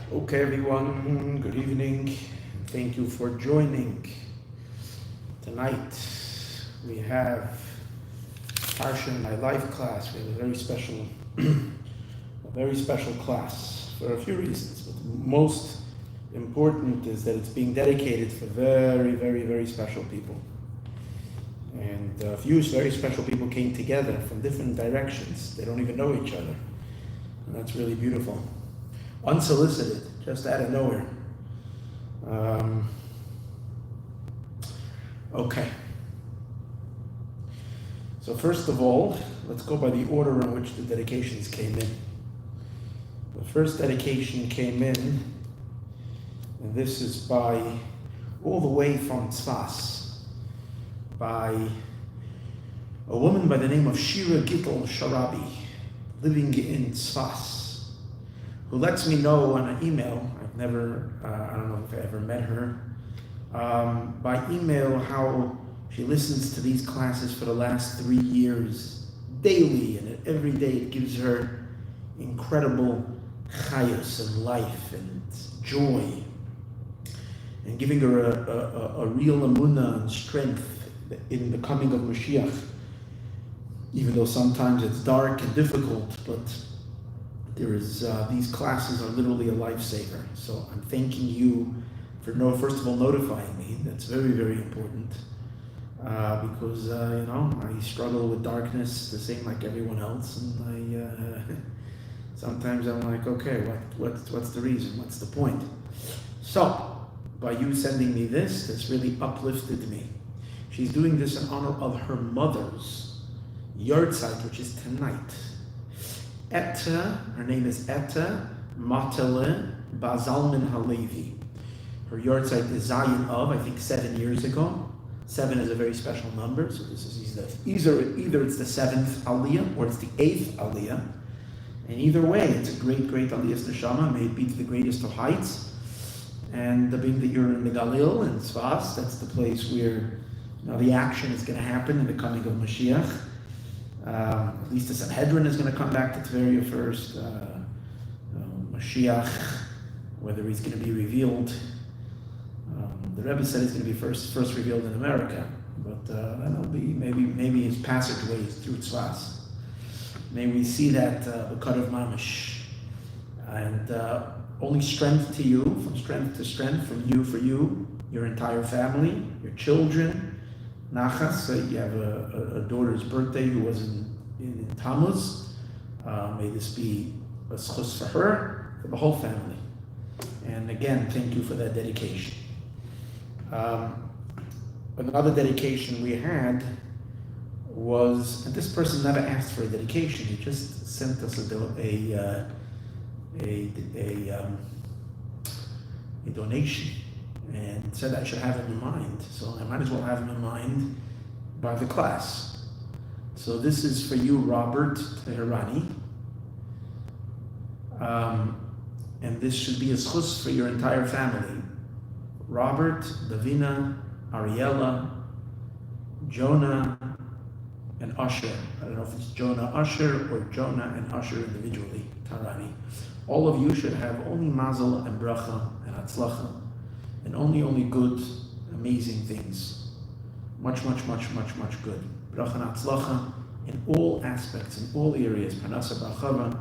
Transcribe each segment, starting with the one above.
Okay, everyone, good evening. Thank you for joining. Tonight we have Parsha in my life class. We have a very special class for a few reasons. But most important is that it's being dedicated for very special people. And a few very special people came together from different directions. They don't even know each other. And that's really beautiful. Unsolicited, just out of nowhere. Okay. So first of all, let's go by the order in which the dedications came in. The first dedication came in, and this is by, all the way from Tzfas, by a woman by the name of Shira Gittel Sharabi, living in Tzfas, who lets me know on an email. I've never, I don't know if I ever met her, by email, how she listens to these classes for the last 3 years, daily, and every day it gives her incredible chayos and life and joy, and giving her a real emunah and strength in the coming of Mashiach, even though sometimes it's dark and difficult, but there is, these classes are literally a lifesaver. So I'm thanking you for first of all notifying me. That's very important, because I struggle with darkness the same like everyone else, and I sometimes I'm like, okay, what's the reason? What's the point? So by you sending me this really uplifted me. She's doing this in honor of her mother's yahrzeit, which is tonight. Etta, her name is Etta Matele Bazalman Halevi. Her yahrzeit is Zion of, I think, 7 years ago. 7 is a very special number, so this is either it's the 7th Aliyah or it's the 8th Aliyah. And either way, it's a great Aliyah's neshama. May it be to the greatest of heights. And being that you're in the Galil and Tzfas, that's the place where the action is going to happen in the coming of Mashiach. At least the Sanhedrin is going to come back to Tveria first. Mashiach, whether he's going to be revealed. The Rebbe said he's going to be first revealed in America, but that'll be maybe his passageway is through Tzfas. May we see that B'kad of Mamish, and only strength to you, from strength to strength, from you for you, your entire family, your children. Nachas, you have a daughter's birthday who was in Tammuz. May this be a schus for her, for the whole family. And again, thank you for that dedication. Another dedication we had was, and this person never asked for a dedication. He just sent us a donation, and said I should have him in mind. So I might as well have him in mind by the class. So this is for you, Robert Teherani. And this should be a schus for your entire family. Robert, Davina, Ariella, Jonah, and Usher. I don't know if it's Jonah Usher or Jonah and Usher individually, Tarani. All of you should have only mazel and bracha and hatzlacha, and only good, amazing things. Much good. Bracha and hatzlacha in all aspects, in all areas. Parnasa b'achava,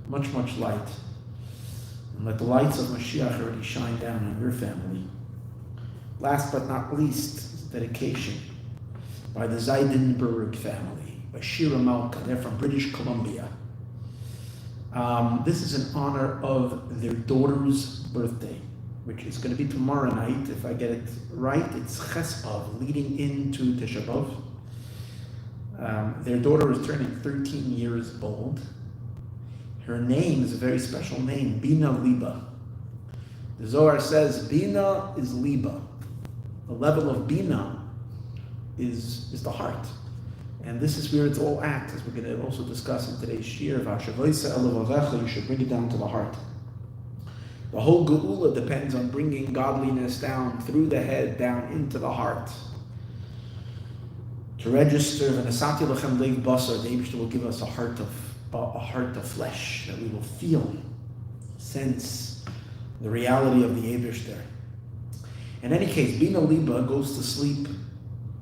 much light. And let the lights of Mashiach already shine down on your family. Last but not least, dedication by the Zeidenberg family, by Shira Malka. They're from British Columbia. This is in honor of their daughter's birthday, which is going to be tomorrow night. If I get it right, it's Chesav, leading into Tisha B'Av. Their daughter is turning 13 years old. Her name is a very special name, Bina Liba. The Zohar says Bina is Liba. The level of Bina is the heart. And this is where it's all at, as we're going to also discuss in today's shir. You should bring it down to the heart. The whole geula depends on bringing godliness down through the head, down into the heart. To register, v'nasati lechem leiv basar, the Eibishter will give us a heart of flesh, that we will feel, sense, the reality of the Eibishter. In any case, Bina Liba goes to sleep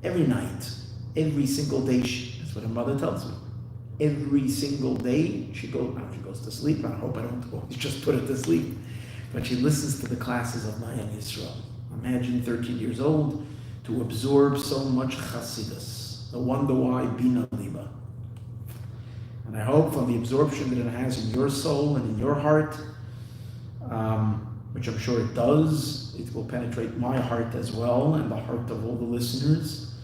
every night, every single day. That's what her mother tells me. Every single day she goes to sleep. I hope I don't always just put her to sleep, but she listens to the classes of Maayon Yisroel. Imagine 13 years old to absorb so much Chassidus. No wonder why Bina Liba. And I hope from the absorption that it has in your soul and in your heart, which I'm sure it does, it will penetrate my heart as well, and the heart of all the listeners,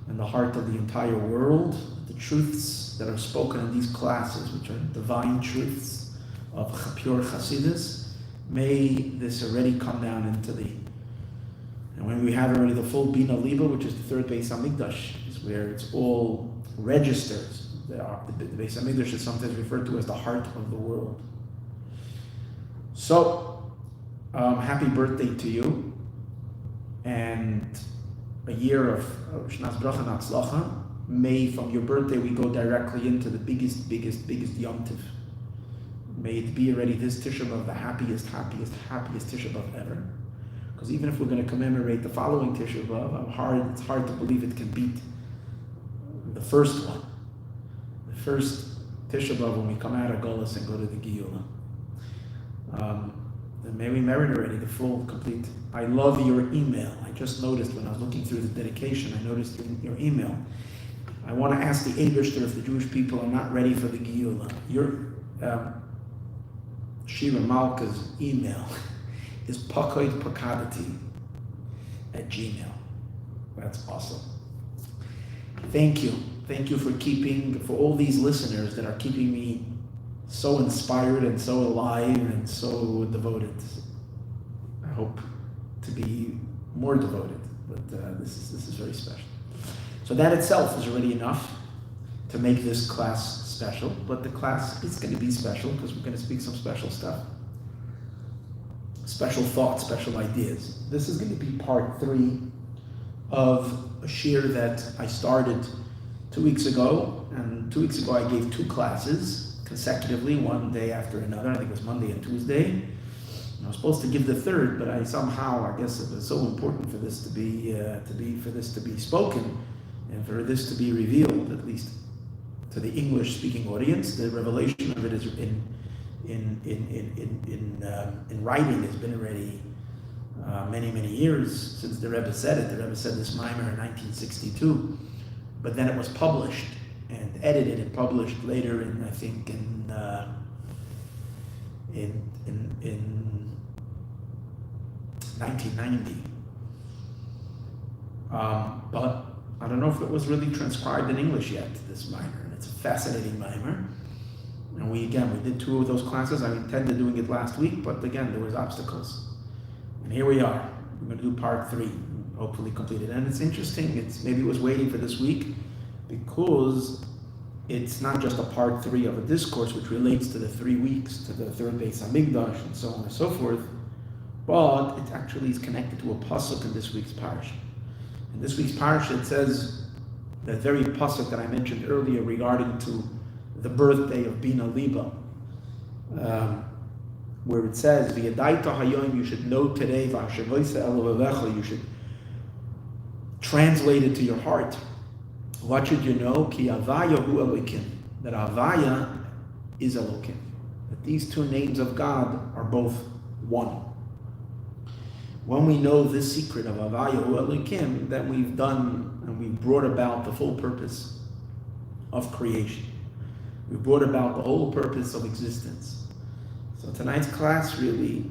and the heart of the entire world. The truths that are spoken in these classes, which are divine truths of pure Chassidus, may this already come down into the... And when we have already the full Bina Liba, which is the third Beis HaMikdash, is where it's all registered. The Beis HaMikdash is sometimes referred to as the heart of the world. So, happy birthday to you, and a year of Shnas Bracha and Hatzlacha. May from your birthday we go directly into the biggest Yom Tov. May it be already this Tisha B'Av, the happiest Tisha B'Av ever. Because even if we're going to commemorate the following Tisha B'Av, it's hard to believe it can beat the first one. The first Tisha B'Av when we come out of Golus and go to the Geula. And may we merit already the full, complete. I love your email. I just noticed when I was looking through the dedication, I noticed your email. I want to ask the Eibishter if the Jewish people are not ready for the Geula. Your Shira Malka's email is pakoidpakadati@gmail. That's awesome. Thank you. Thank you for all these listeners that are keeping me so inspired and so alive and so devoted. I hope to be more devoted, but this is very special. So that itself is already enough to make this class special, but the class is going to be special because we're going to speak some special stuff. Special thoughts, special ideas. This is going to be part 3 of a shir that I started 2 weeks ago, and 2 weeks ago I gave 2 classes consecutively, one day after another. I think it was Monday and Tuesday. And I was supposed to give the third, but I guess it was so important for this to be spoken, and for this to be revealed, at least to the English-speaking audience. The revelation of it is in writing has been already many years since the Rebbe said it. The Rebbe said this Maimer in 1962, but then it was published and edited and published later in 1990. But I don't know if it was really transcribed in English yet, this Maimer, and it's a fascinating Maimer. And we did 2 of those classes. I intended doing it last week, but again, there was obstacles. And here we are. We're going to do part 3, hopefully completed. And it's interesting, maybe it was waiting for this week, because it's not just a part 3 of a discourse which relates to the 3 weeks, to the third Beis HaMikdash, and so on and so forth, but it actually is connected to a pasuk in this week's parasha. In this week's parasha, it says that very pasuk that I mentioned earlier regarding to the birthday of Bina Liba, where it says, "V'yadaita hayoim," you should know today, "V'hashevoisa elovavecha," you should translate it to your heart. What should you know? Ki Havaya hu Elokim, that Havaya is Elokim. That these 2 names of God are both one. When we know this secret of Havaya hu Elokim, then we've done and we've brought about the full purpose of creation. We've brought about the whole purpose of existence. So tonight's class really,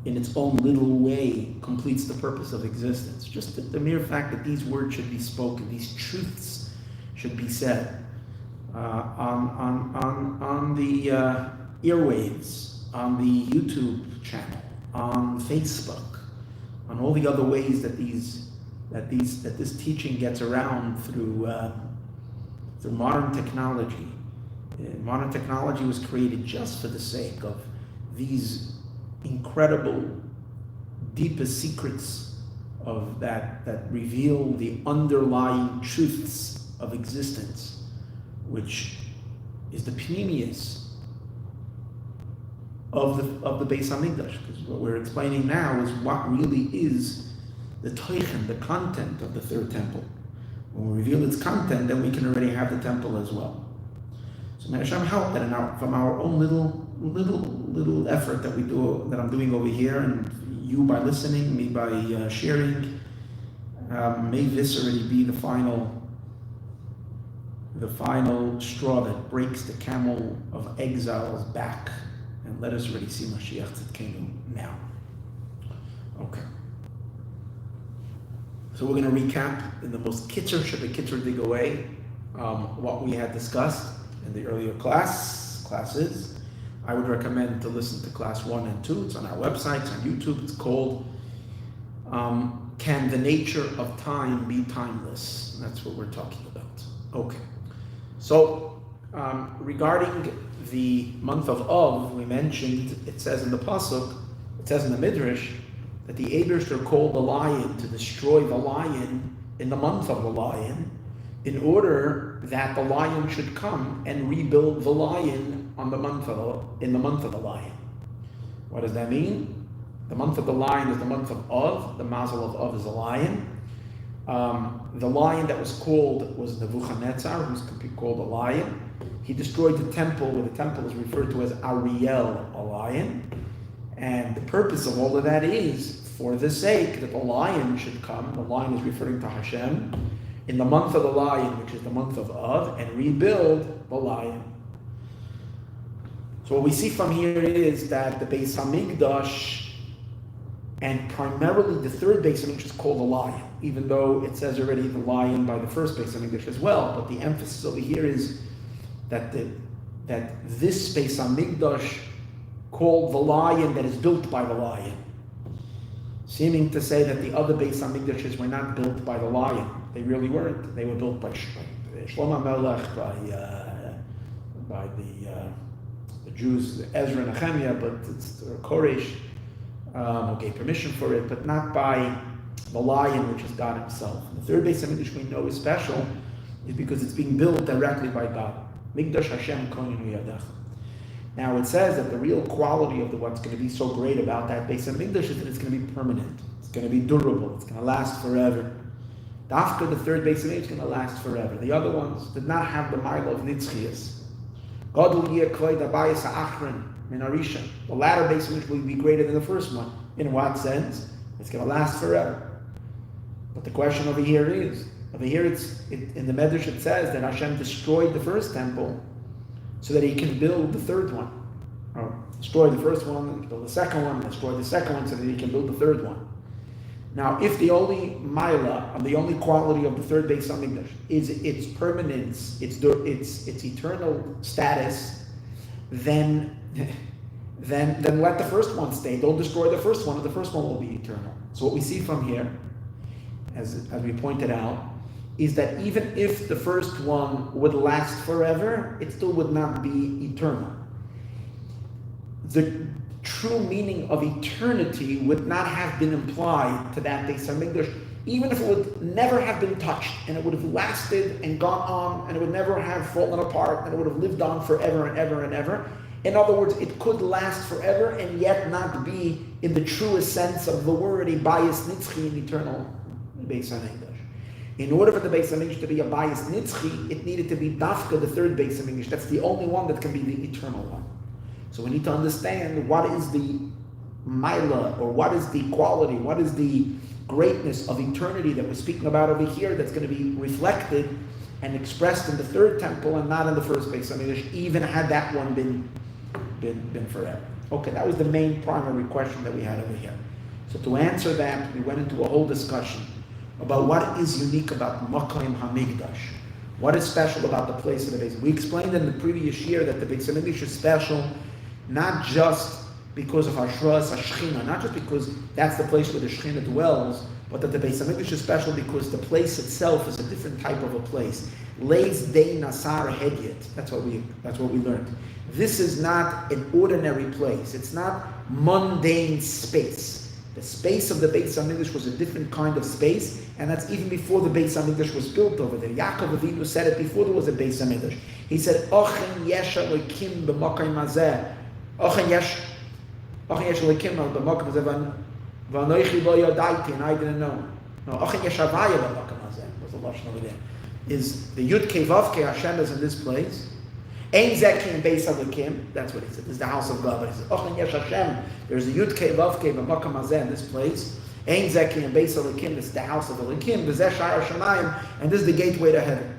in its own little way, completes the purpose of existence. Just the mere fact that these words should be spoken, these truths should be said on the earwaves, on the YouTube channel, on Facebook, on all the other ways that this teaching gets around through modern technology. Modern technology was created just for the sake of these incredible, deepest secrets of that reveal the underlying truths of existence, which is the pneumius of the Beis Hamikdash, because what we're explaining now is what really is the teichen, the content of the third temple. When we reveal its content, then we can already have the temple as well. So may Hashem help that from our own little effort that we do, that I'm doing over here, and you by listening, me by sharing, may this already be the final straw that breaks the camel of exile's back, and let us already see Mashiach Tzidkenu now. Okay. So we're going to recap in the most kitzer dig away what we had discussed in the earlier classes. I would recommend to listen to class 1 and 2. It's on our website, it's on YouTube. It's called Can the Nature of Time Be Timeless? And that's what we're talking about. Okay. So regarding the month of Av, we mentioned, it says in the Pasuk, it says in the Midrash, that the Eibishter called the lion to destroy the lion in the month of the lion, in order that the lion should come and rebuild the lion in the month of the lion. What does that mean? The month of the lion is the month of Av. The mazel of Av is a lion. The lion that was called was Nebuchadnezzar, who's called a lion. He destroyed the temple, where the temple is referred to as Ariel, a lion. And the purpose of all of that is for the sake that the lion should come. The lion is referring to Hashem in the month of the lion, which is the month of Av, and rebuild the lion. So what we see from here is that the Beis Hamikdash, and primarily the third Beis Hamikdash, is called the lion, even though it says already the lion by the first Beis Hamikdash as well. But the emphasis over here is that this Beis Hamikdash, called the lion that is built by the lion, seeming to say that the other Beis Hamikdashes were not built by the lion. They really weren't. They were built by Shlomo Melech, by the Jews, Ezra and Nehemiah, but it's Koresh who gave permission for it, but not by the lion, which is God Himself. The third Beis Hamikdash we know is special is because it's being built directly by God. Mikdash Hashem Koninu Yadach. Now it says that the real quality of what's going to be so great about that Beis Hamikdash is that it's going to be permanent. It's going to be durable. It's going to last forever. After the third Beis Hamikdash is going to last forever. The other ones did not have the mile of Nitzchias. Gadol yeh kloy dabayis ha'achron min harishon. The latter Beis Hamikdash will be greater than the first one. In what sense? It's going to last forever. But the question over here is, in the Medrash it says that Hashem destroyed the first temple so that He can build the third one. Or destroy the first one, build the second one, destroy the second one so that He can build the third one. Now, if the only Maila, and the only quality of the third Beis Hamikdash is its permanence, its eternal status, then let the first one stay. Don't destroy the first one, and the first one will be eternal. So what we see from here, as we pointed out, is that even if the first one would last forever, it still would not be eternal. The true meaning of eternity would not have been implied to that Beis Hamikdash, even if it would never have been touched, and it would have lasted and gone on, and it would never have fallen apart, and it would have lived on forever and ever and ever. In other words, it could last forever and yet not be, in the truest sense of the word, a bias nitzchi, an eternal Beis Hamikdash. In order for the Beis Hamikdash to be a bias nitzchi, it needed to be dafka, the third Beis Hamikdash. That's the only one that can be the eternal one. So we need to understand what is the maila, or what is the quality, what is the greatness of eternity that we're speaking about over here, that's going to be reflected and expressed in the third temple and not in the first Beis Hamikdash, even had that one been forever. Okay, that was the main primary question that we had over here. So to answer that, we went into a whole discussion about what is unique about Maayon HaMikdash. What is special about the place of the Beis? We explained in the previous year that the Beis Hamikdash is special not just because of Hashras HaShechina, not just because that's the place where the Shechina dwells, but that the Beis Hamikdash is special because the place itself is a different type of a place. Leis Dei Nasar Hedyet. That's what we learned. This is not an ordinary place. It's not mundane space. The space of the Beis Hamikdash was a different kind of space, and that's even before the Beis Hamikdash was built over there. Yaakov Avinu said it before there was a Beis Hamikdash. He said, "Ochen yesh Elokim b'makayim hazeh." Ochen yesh Achin yesh Elokim b'makom hazeh v'anoichi lo yodaiti, and I didn't know. No, Achin yesh Havaya b'makom hazeh was the lashon over there. Is the Yud Kei Vav Kei Hashem is in this place. Ein Zekim Beis Elokim, that's what he said. This is the house of God. But he said, Achin yesh Hashem. There's a Yud Kei Vav Kei b'makom hazeh in this place. Ein Zekim Beis Elokim. This is the house of Elokim. V'zeh Sha'ar Shamayim, and this is the gateway to heaven.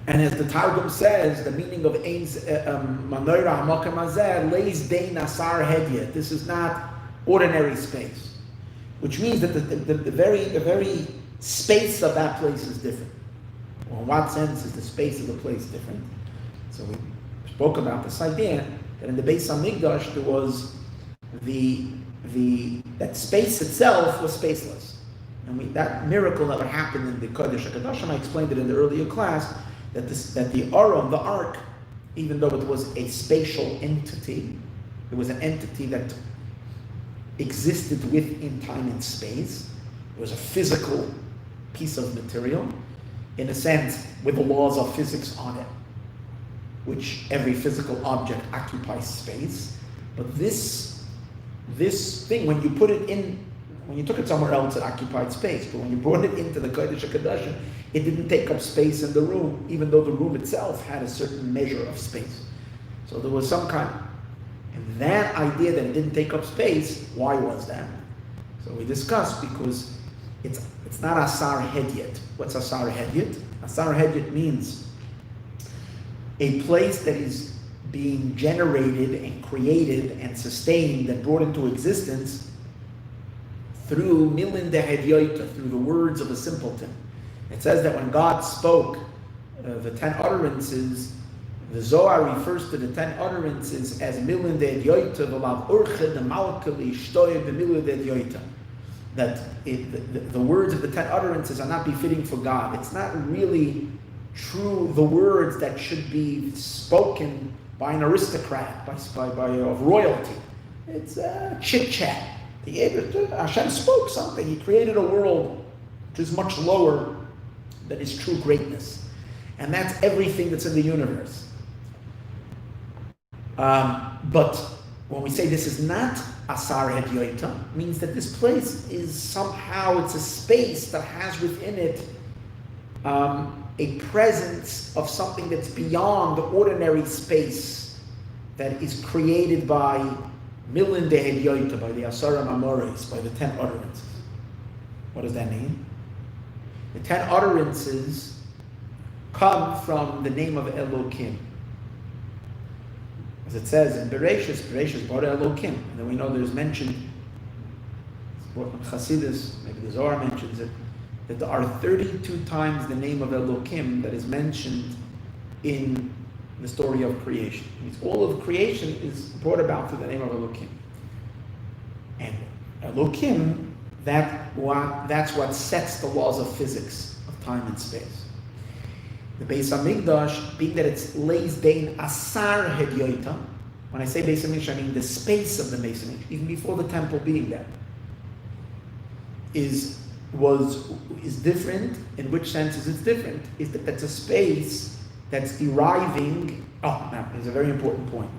And as the Targum says, the meaning of Ein Manoira Hamakom Hazeh lays dein asar hedyet. This is not ordinary space, which means that the very space of that place is different. Well, in what sense is the space of the place different? So we spoke about this idea that in the Beis Hamikdash there was that space itself was spaceless, and that miracle that would happen in the Kodesh HaKadoshim, I explained it in the earlier class, that the Aron, the Ark, even though it was a spatial entity, it was an entity that existed within time and space. It was a physical piece of material, in a sense, with the laws of physics on it, which every physical object occupies space. But this thing, when you put it in, when you took it somewhere else, it occupied space. But when you brought it into the Kodesh HaKadoshim, it didn't take up space in the room, even though the room itself had a certain measure of space. So there was some kind. And that idea that it didn't take up space, why was that? So we discussed, because it's not asar hedyet. What's asar hedyet? Asar hedyet means a place that is being generated and created and sustained and brought into existence through milin de hedyoita, through the words of a simpleton. It says that when God spoke the 10 utterances, the Zohar refers to the 10 utterances as milin de hedyoita v'lav urche de malkali shtoye b'milin de hedyoita. That the words of the 10 utterances are not befitting for God. It's not really true the words that should be spoken by an aristocrat, by of royalty. It's chit-chat. Hashem spoke something. He created a world which is much lower than his true greatness. And that's everything that's in the universe. But when we say this is not asar hedyoita, means that this place is somehow, it's a space that has within it a presence of something that's beyond the ordinary space that is created by milin de hedyoita, by the asara mamoris, by the 10 utterances. What does that mean? The 10 utterances come from the name of Elokim. As it says in Bereshis bara Elokim. And then we know there's mentioned, Chassidus, maybe the Zohar mentions it, that there are 32 times the name of Elokim that is mentioned in the story of creation. It means all of creation is brought about through the name of Elokim. And Elokim, that's what sets the laws of physics, of time and space. The Beis Hamikdash, being that it lays dein asar hedyoita, when I say Beis Hamikdash, I mean the space of the Beis Hamikdash, even before the temple being there, is different. In which sense is it different? Is that that's a space that's deriving. Oh, now it's a very important point.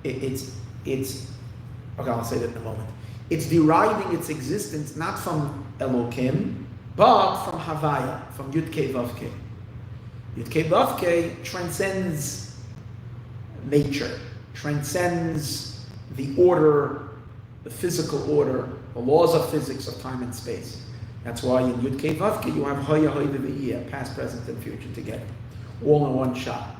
It's okay. I'll say that in a moment. It's deriving its existence not from Elokim, but from Havaya, from Yud Kei Vav Kei. Yud Kei Vav Kei transcends nature, transcends the order, the physical order, the laws of physics of time and space. That's why in Yud Kei Vav Kei you have Hoya Hoya V'Iyeh, past, present, and future together, all in one shot.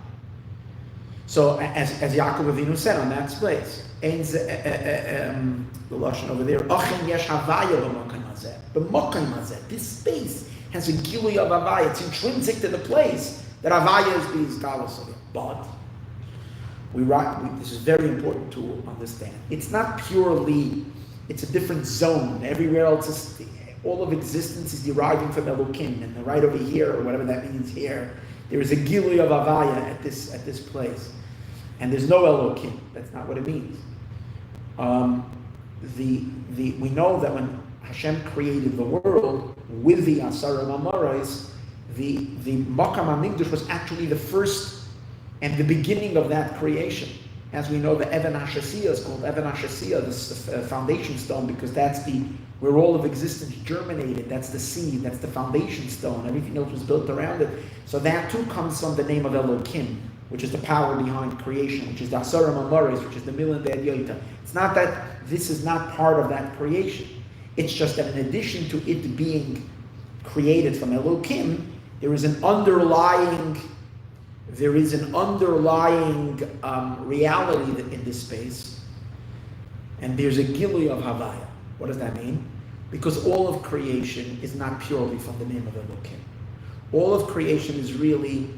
So as Yaakov Avinu said on that place, the lashon over there, Achin yesh Havaya b'makom hazeh. B'makom hazeh, this space has a gilui of Havaya. It's intrinsic to the place that Havaya is being galus of it. But this is very important to understand. It's not purely. It's a different zone. Everywhere else, all of existence is deriving from Elokim, and right over here, or whatever that means here, there is a gilui of Havaya at this place, and there's no Elokim. That's not what it means. We know that when Hashem created the world with the Asara Mamorais, the Makam HaMikdash was actually the first and the beginning of that creation. As we know, the Even HaShasiyah is called Even HaShasiyah, the foundation stone, because that's where all of existence germinated. That's the seed, that's the foundation stone. Everything else was built around it. So that too comes from the name of Elokim, which is the power behind creation, which is the Asara Mamoris, which is the Milan de Adyoita. It's not that this is not part of that creation. It's just that in addition to it being created from Elokim, there is an underlying reality in this space, and there's a gilui of Havaya. What does that mean? Because all of creation is not purely from the name of Elokim. All of creation is really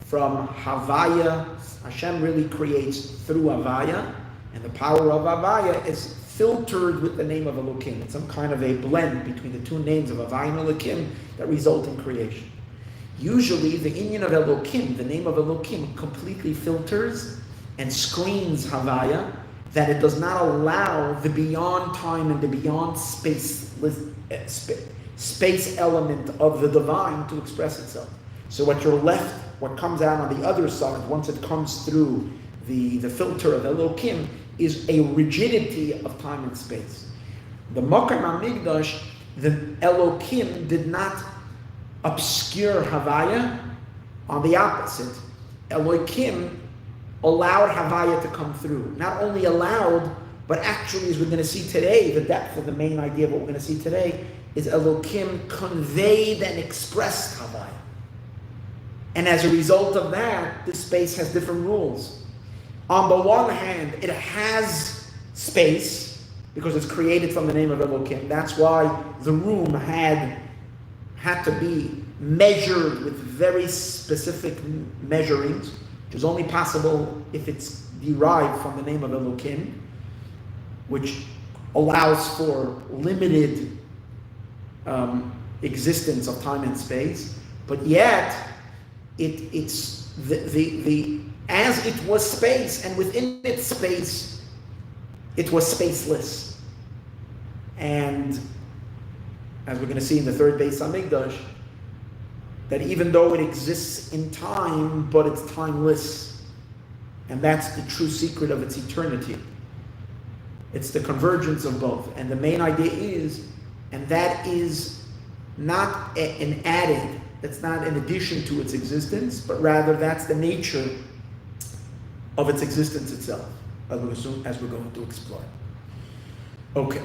from Havaya. Hashem really creates through Havaya, and the power of Havaya is filtered with the name of Elokim. It's some kind of a blend between the two names of Havaya and Elokim that result in creation. Usually, the inyan of Elokim, the name of Elokim, completely filters and screens Havaya, that it does not allow the beyond time and the beyond space element of the divine to express itself. So what comes out on the other side, once it comes through the filter of Elokim, is a rigidity of time and space. The Makam HaMikdash, the Elokim did not obscure Havaya. On the opposite, Elokim allowed Havaya to come through. Not only allowed, but actually, as we're going to see today, the depth of the main idea of what we're going to see today is Elokim conveyed and expressed Havaya. And as a result of that, this space has different rules. On the one hand, it has space because it's created from the name of Elokim. That's why the room had to be measured with very specific measurings, which is only possible if it's derived from the name of Elokim, which allows for limited existence of time and space. But yet, it's as it was space, and within its space, it was spaceless. And as we're going to see in the third Beis Hamikdash, that even though it exists in time, but it's timeless. And that's the true secret of its eternity. It's the convergence of both. And the main idea is, and that is not an added, that's not an addition to its existence, but rather that's the nature of its existence itself, as we're going to explore. Okay.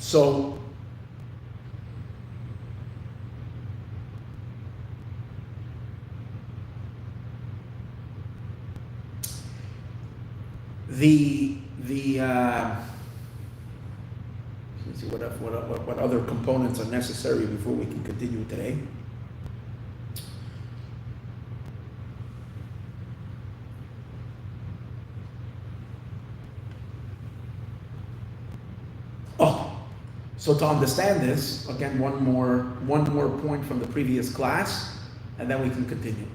So let's see what other components are necessary before we can continue today. So to understand this, again, one more point from the previous class, and then we can continue.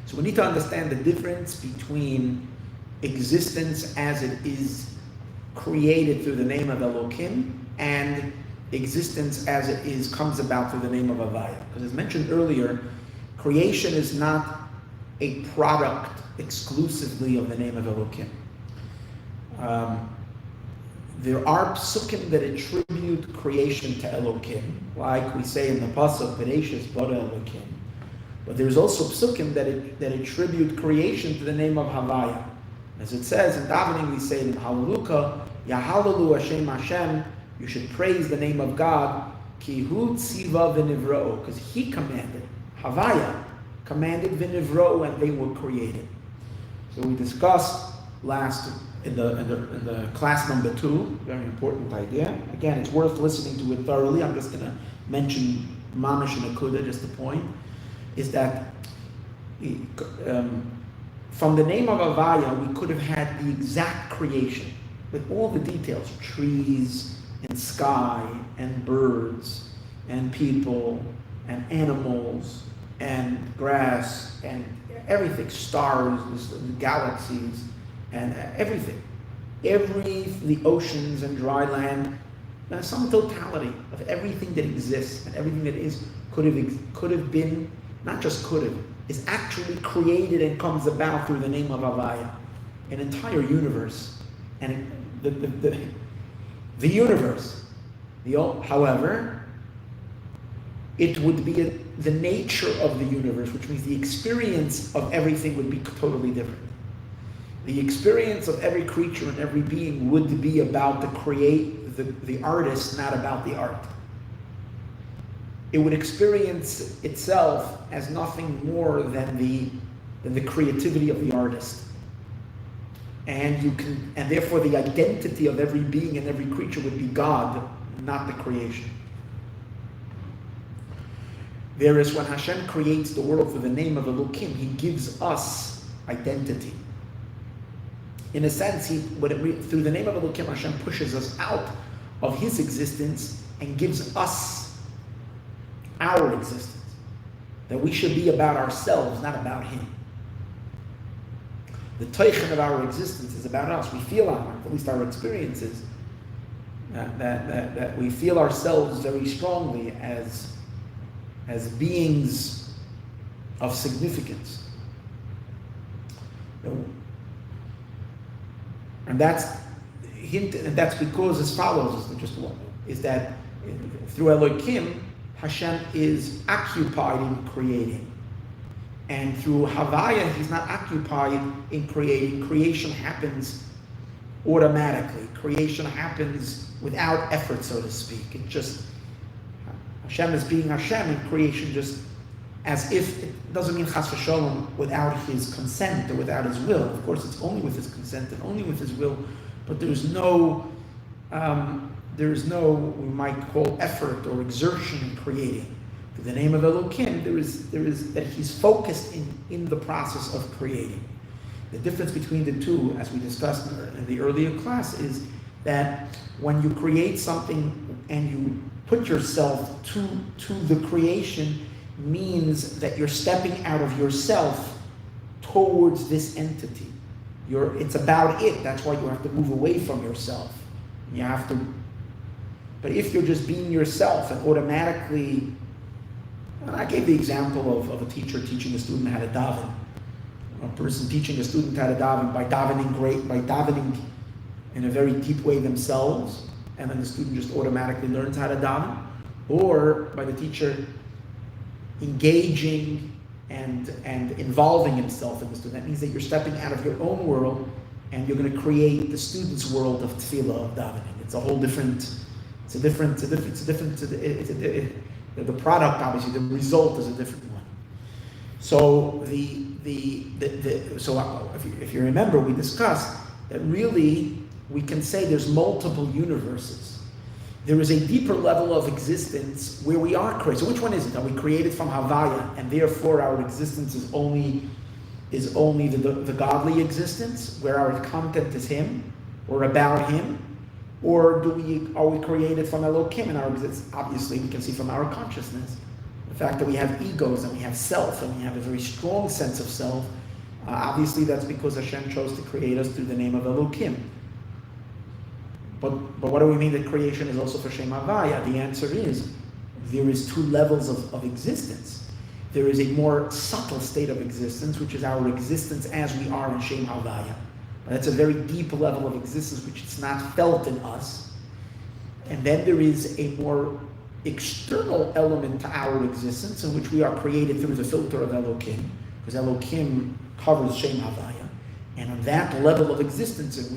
So we need to understand the difference between existence as it is created through the name of Elokim and existence as it is comes about through the name of Havaya. Because as mentioned earlier, creation is not a product exclusively of the name of Elokim. There are psukim that attribute creation to Elokim, like we say in the pasuk, Bereshis bara Elokim. But there's also psukim that attribute creation to the name of Havaya. As it says in davening, we say in Hallelujah, Yahalalu Hashem Hashem, you should praise the name of God, Ki hu tziva v'nivra'u, because He commanded. Havaya commanded v'nivra'u, and they were created. So we discussed in the class number 2, very important idea. Again, it's worth listening to it thoroughly. I'm just going to mention Mamish and Akuda, just the point, is that from the name of Havaya, we could have had the exact creation with all the details, trees and sky and birds and people and animals and grass and everything, stars, galaxies, and everything. The oceans and dry land, The sum totality of everything that exists and everything that is could have been, not just could have, is actually created and comes about through the name of Havaya. An entire universe. And the universe. However, it would be the nature of the universe, which means the experience of everything would be totally different. The experience of every creature and every being would be about the artist, not about the art. It would experience itself as nothing more than the creativity of the artist. And therefore the identity of every being and every creature would be God, not the creation. Whereas when Hashem creates the world through the name of Elokim, He gives us identity. In a sense, through the name of Elokim, Hashem pushes us out of His existence and gives us our existence. That we should be about ourselves, not about Him. The teichen of our existence is about us. We feel at least our experiences, that we feel ourselves very strongly as beings of significance. And that's because as follows, is that through Elokim, Hashem is occupied in creating. And through Havaya, He's not occupied in creating. Creation happens automatically. Creation happens without effort, so to speak. It just, Hashem is being Hashem, and creation just, as if, it doesn't mean chas v'sholom without His consent or without His will. Of course, it's only with His consent and only with His will, but there's no, we might call effort or exertion in creating. Through the name of Elokim, there is that He's focused in the process of creating. The difference between the two, as we discussed in the earlier class, is that when you create something and you put yourself to the creation, means that you're stepping out of yourself towards this entity. It's about it. That's why you have to move away from yourself. You have to. But if you're just being yourself and automatically, I gave the example of a teacher teaching a student how to daven. A person teaching a student how to daven by davening in a very deep way themselves, and then the student just automatically learns how to daven, or by the teacher engaging and involving himself in the student. That means that you're stepping out of your own world and you're going to create the student's world of tefillah, of davening. It's a whole different. The product, obviously, the result is a different one. So if you remember, we discussed that really we can say there's multiple universes. There is a deeper level of existence where we are created. So which one is it? Are we created from Havaya, and therefore our existence is only the godly existence, where our content is Him, or about Him? Or are we created from Elokim in our existence? Obviously, we can see from our consciousness the fact that we have egos and we have self and we have a very strong sense of self. Obviously, that's because Hashem chose to create us through the name of Elokim. But what do we mean that creation is also for Shem Havaya? The answer is there is two levels of existence. There is a more subtle state of existence, which is our existence as we are in Shem Havaya. That's a very deep level of existence which is not felt in us. And then there is a more external element to our existence in which we are created through the filter of Elokim, because Elokim covers Shem Havaya. And on that level of existence in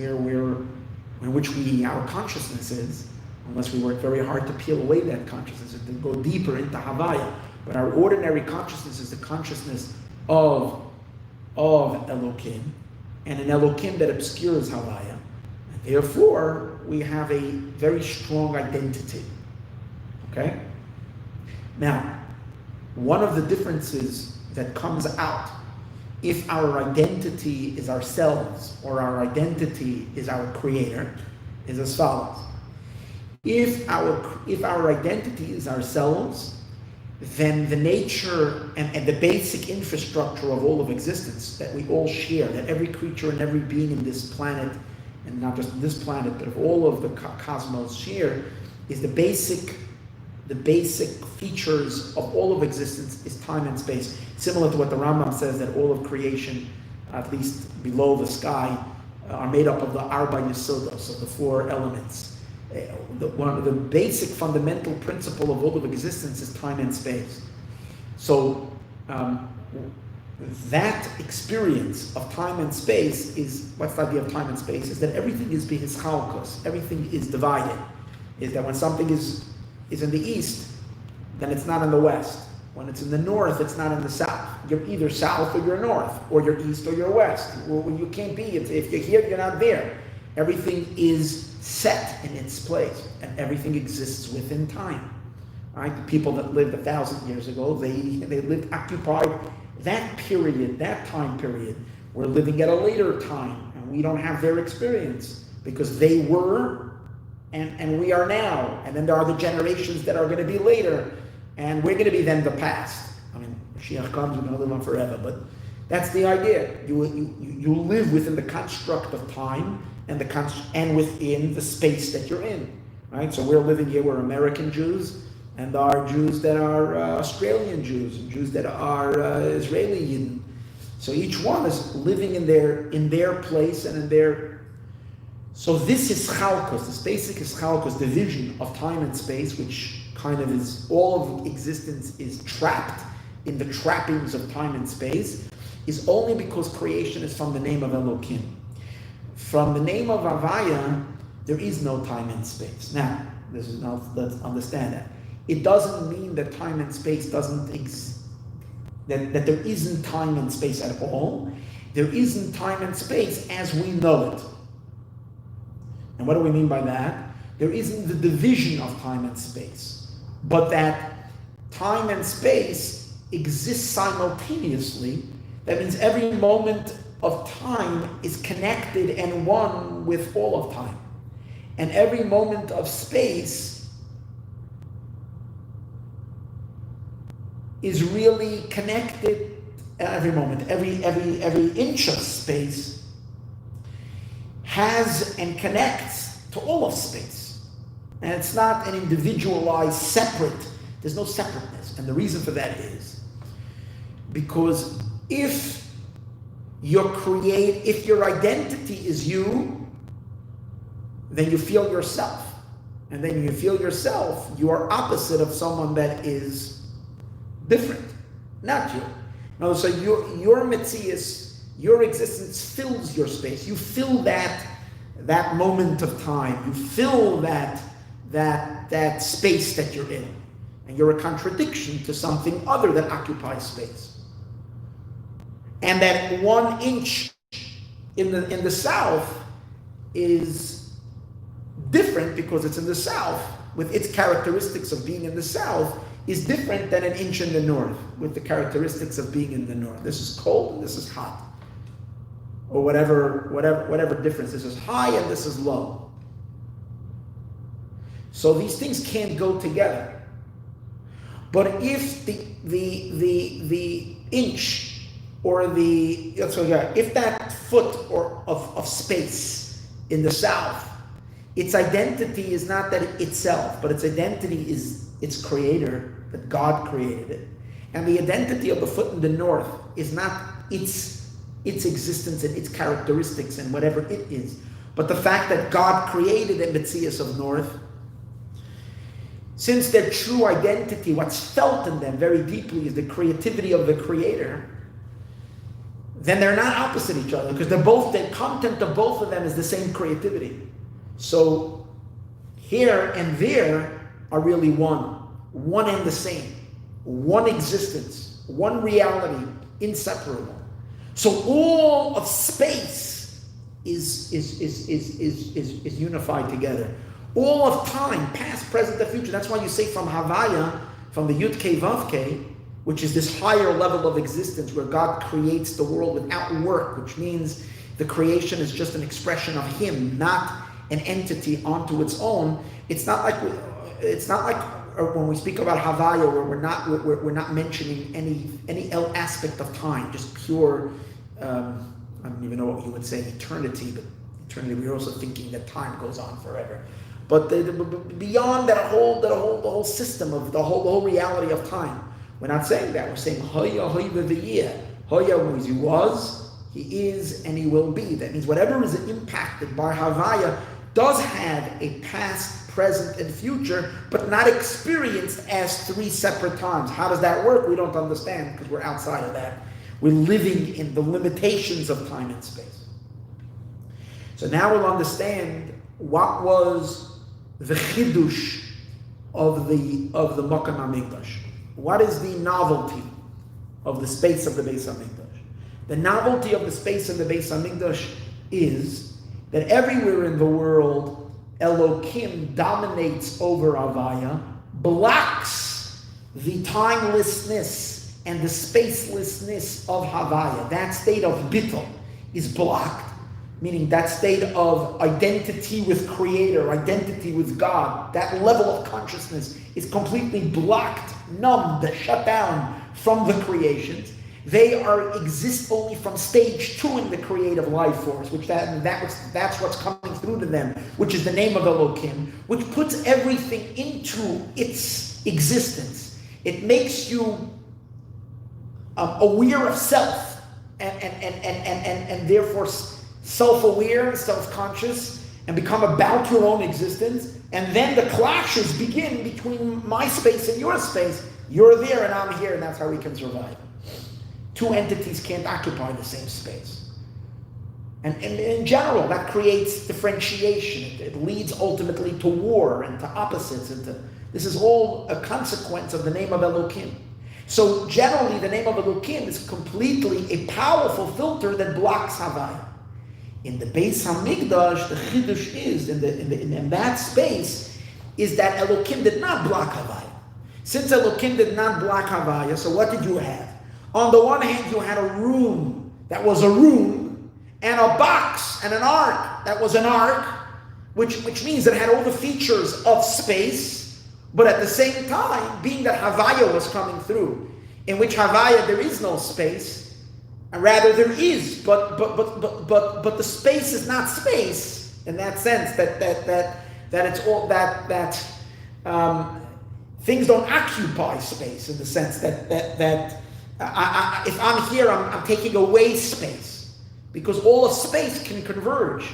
which our consciousness is, unless we work very hard to peel away that consciousness and to go deeper into Havaya. But our ordinary consciousness is the consciousness of Elokim, and an Elokim that obscures Havaya. And therefore, we have a very strong identity. Okay? Now, one of the differences that comes out, if our identity is ourselves, or our identity is our Creator, is as follows. If our identity is ourselves, then the nature and the basic infrastructure of all of existence that we all share, that every creature and every being in this planet, and not just this planet, but of all of the cosmos share, is the basic features of all of existence is time and space. Similar to what the Rambam says, that all of creation, at least below the sky, are made up of the Arba Yesodos, of the four elements. One of the basic fundamental principle of all of existence is time and space. So that experience of time and space is, what's the idea of time and space? Is that everything is bihischalkos, everything is divided. Is that when something is in the east, then it's not in the west. When it's in the north, it's not in the south. You're either south or you're north, or you're east or you're west. Well, you can't be. If you're here, you're not there. Everything is set in its place, and everything exists within time. Right? The people that lived 1,000 years ago, they lived occupied that period, that time period. We're living at a later time, and we don't have their experience because they were, and we are now. And then there are the generations that are going to be later, and we're going to be then the past. I mean, Mashiach comes, we're going to live on forever, but that's the idea. You live within the construct of time and within the space that you're in. Right? So we're living here, we're American Jews, and there are Jews that are Australian Jews, and Jews that are Israeli Yidden. So each one is living in their place and in their. So this is chalkos, this basic is chalkos, division of time and space, which kind of is, all of existence is trapped in the trappings of time and space, is only because creation is from the name of Elokim. From the name of Havaya, there is no time and space. Now, let's understand that. It doesn't mean that time and space doesn't exist, that there isn't time and space at all. There isn't time and space as we know it. And what do we mean by that? There isn't the division of time and space, but that time and space exist simultaneously. That means every moment of time is connected and one with all of time. And every moment of space is really connected. Every moment, every inch of space has and connects to all of space. And it's not an individualized, separate, there's no separateness. And the reason for that is because if your identity is you, then you feel yourself. And then you feel yourself, you are opposite of someone that is different, not you. No, so your metzius, your existence fills your space. You fill that moment of time. You fill that space that you're in. And you're a contradiction to something other that occupies space. And that 1 inch in the south is different because it's in the south, with its characteristics of being in the south, is different than 1 inch in the north, with the characteristics of being in the north. This is cold and this is hot. Or whatever difference. This is high and this is low. So these things can't go together. But if the inch or if that foot of space in the south, its identity is not that itself, but its identity is its creator, that God created it. And the identity of the foot in the north is not its existence and its characteristics and whatever it is, but the fact that God created a Metzias of north. Since their true identity, what's felt in them very deeply, is the creativity of the creator, then they're not opposite each other, because the content of both of them is the same creativity. So here and there are really one and the same, one existence, one reality, inseparable. So all of space is unified together. All of time, past, present, and future. That's why you say from Havaya, from the Yud Kei Vav Kei, which is this higher level of existence where God creates the world without work, which means the creation is just an expression of Him, not an entity onto its own. It's not like when we speak about Havaya, where we're not mentioning any aspect of time, just pure. I don't even know what you would say eternity, but eternity. We're also thinking that time goes on forever. But beyond that the whole system of the whole reality of time, we're not saying that. We're saying Hoya v'yeh. Hoya means he was, he is, and he will be. That means whatever is impacted by Havaya does have a past, present, and future, but not experienced as three separate times. How does that work? We don't understand because we're outside of that. We're living in the limitations of time and space. So now we'll understand what was the chidush of the Makom HaMikdash. What is the novelty of the space of the Beis HaMikdash? The novelty of the space of the Beis HaMikdash is that everywhere in the world, Elokim dominates over Havaya, blocks the timelessness and the spacelessness of Havaya. That state of bittul is blocked, meaning that state of identity with Creator, identity with God, that level of consciousness is completely blocked, numbed, shut down from the creations. They exist only from stage 2 in the creative life force, that's what's coming through to them, which is the name of Elokim, which puts everything into its existence. It makes you aware of self, and therefore self-aware and self-conscious, and become about your own existence. And then the clashes begin between my space and your space. You're there and I'm here, and that's how we can survive. Two entities can't occupy the same space. And in general, that creates differentiation. It leads ultimately to war and to opposites. This is all a consequence of the name of Elokim. So generally, the name of Elokim is completely a powerful filter that blocks Havaya. In the Beis HaMikdash, the chidush is, in that space, is that Elokim did not block Havaya. Since Elokim did not block Havaya, so what did you have? On the one hand, you had a room that was a room, and a box and an ark that was an ark, which means it had all the features of space, but at the same time, being that Havaya was coming through, in which Havaya there is no space, and rather there is, but the space is not space in that sense that it's all that things don't occupy space in the sense that if I'm here, I'm taking away space, because all of space can converge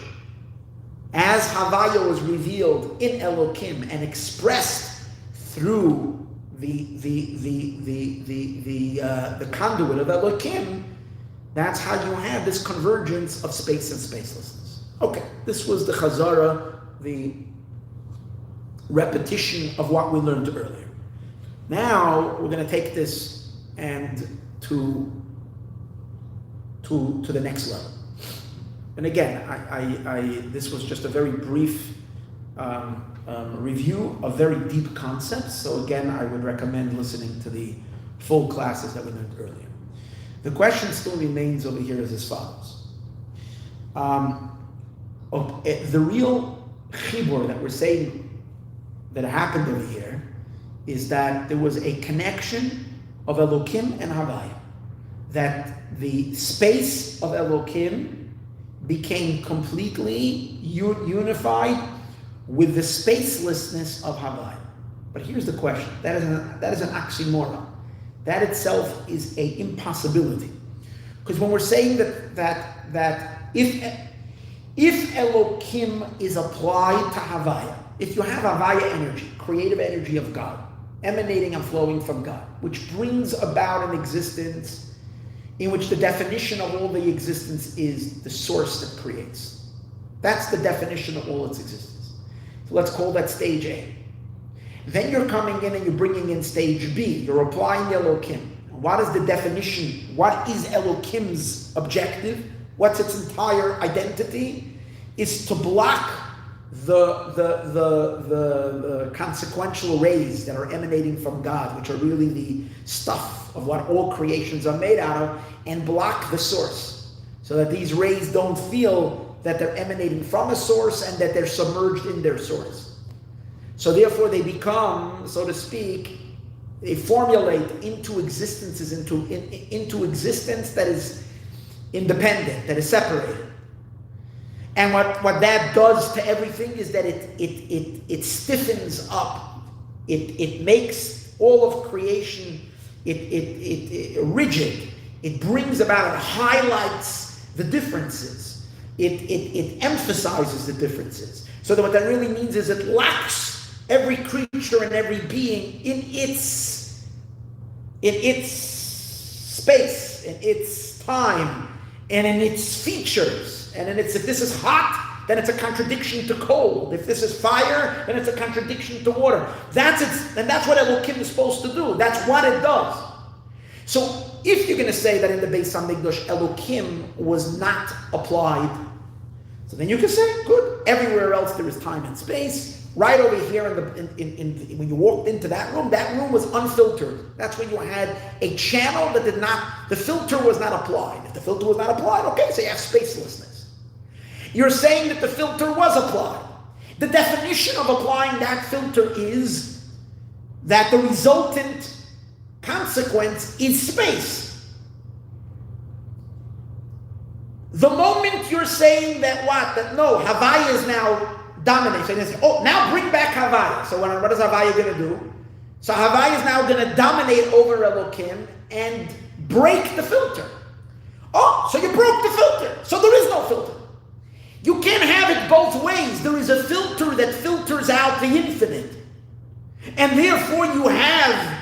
as Havaya was revealed in Elokim and expressed through the conduit of Elokim. That's how you have this convergence of space and spacelessness. Okay, this was the Chazara, the repetition of what we learned earlier. Now we're going to take this and to the next level. And again, this was just a very brief review of very deep concepts. So again, I would recommend listening to the full classes that we learned earlier. The question still remains over here is as follows. The real chibur that we're saying that happened over here is that there was a connection of Elokim and Havaya. That the space of Elokim became completely unified with the spacelessness of Havaya. But here's the question. That is an oxymoron. That itself is an impossibility. Because when we're saying that if Elokim is applied to Havaya, if you have Havaya energy, creative energy of God, emanating and flowing from God, which brings about an existence in which the definition of all the existence is the source that creates. That's the definition of all its existence. So let's call that stage A. Then you're coming in and you're bringing in stage B. You're applying Elokim. What is the definition? What is Elokim's objective? What's its entire identity? Is to block the consequential rays that are emanating from God, which are really the stuff of what all creations are made out of, and block the source, so that these rays don't feel that they're emanating from a source and that they're submerged in their source. So therefore they become, so to speak, they formulate into existences, into existence that is independent, that is separated. And what that does to everything is that it stiffens up. It makes all of creation rigid. It brings about, it highlights the differences. It emphasizes the differences. So that what that really means is it locks every creature and every being in its space, in its time, and in its features. And if this is hot, then it's a contradiction to cold. If this is fire, then it's a contradiction to water. And that's what Elokim is supposed to do. That's what it does. So if you're going to say that in the Beis Hamikdash, Elokim was not applied, so then you can say, good, everywhere else there is time and space. Right over here, when you walked into that room was unfiltered. That's when you had a channel that the filter was not applied. If the filter was not applied, okay, so you have spacelessness. You're saying that the filter was applied. The definition of applying that filter is that the resultant consequence is space. The moment you're saying that no, Havaya is now dominates. So they say, now bring back Havaya. So what is Havaya going to do? So Havaya is now going to dominate over Elokim and break the filter. So you broke the filter. So there is no filter. You can't have it both ways. There is a filter that filters out the infinite. And therefore you have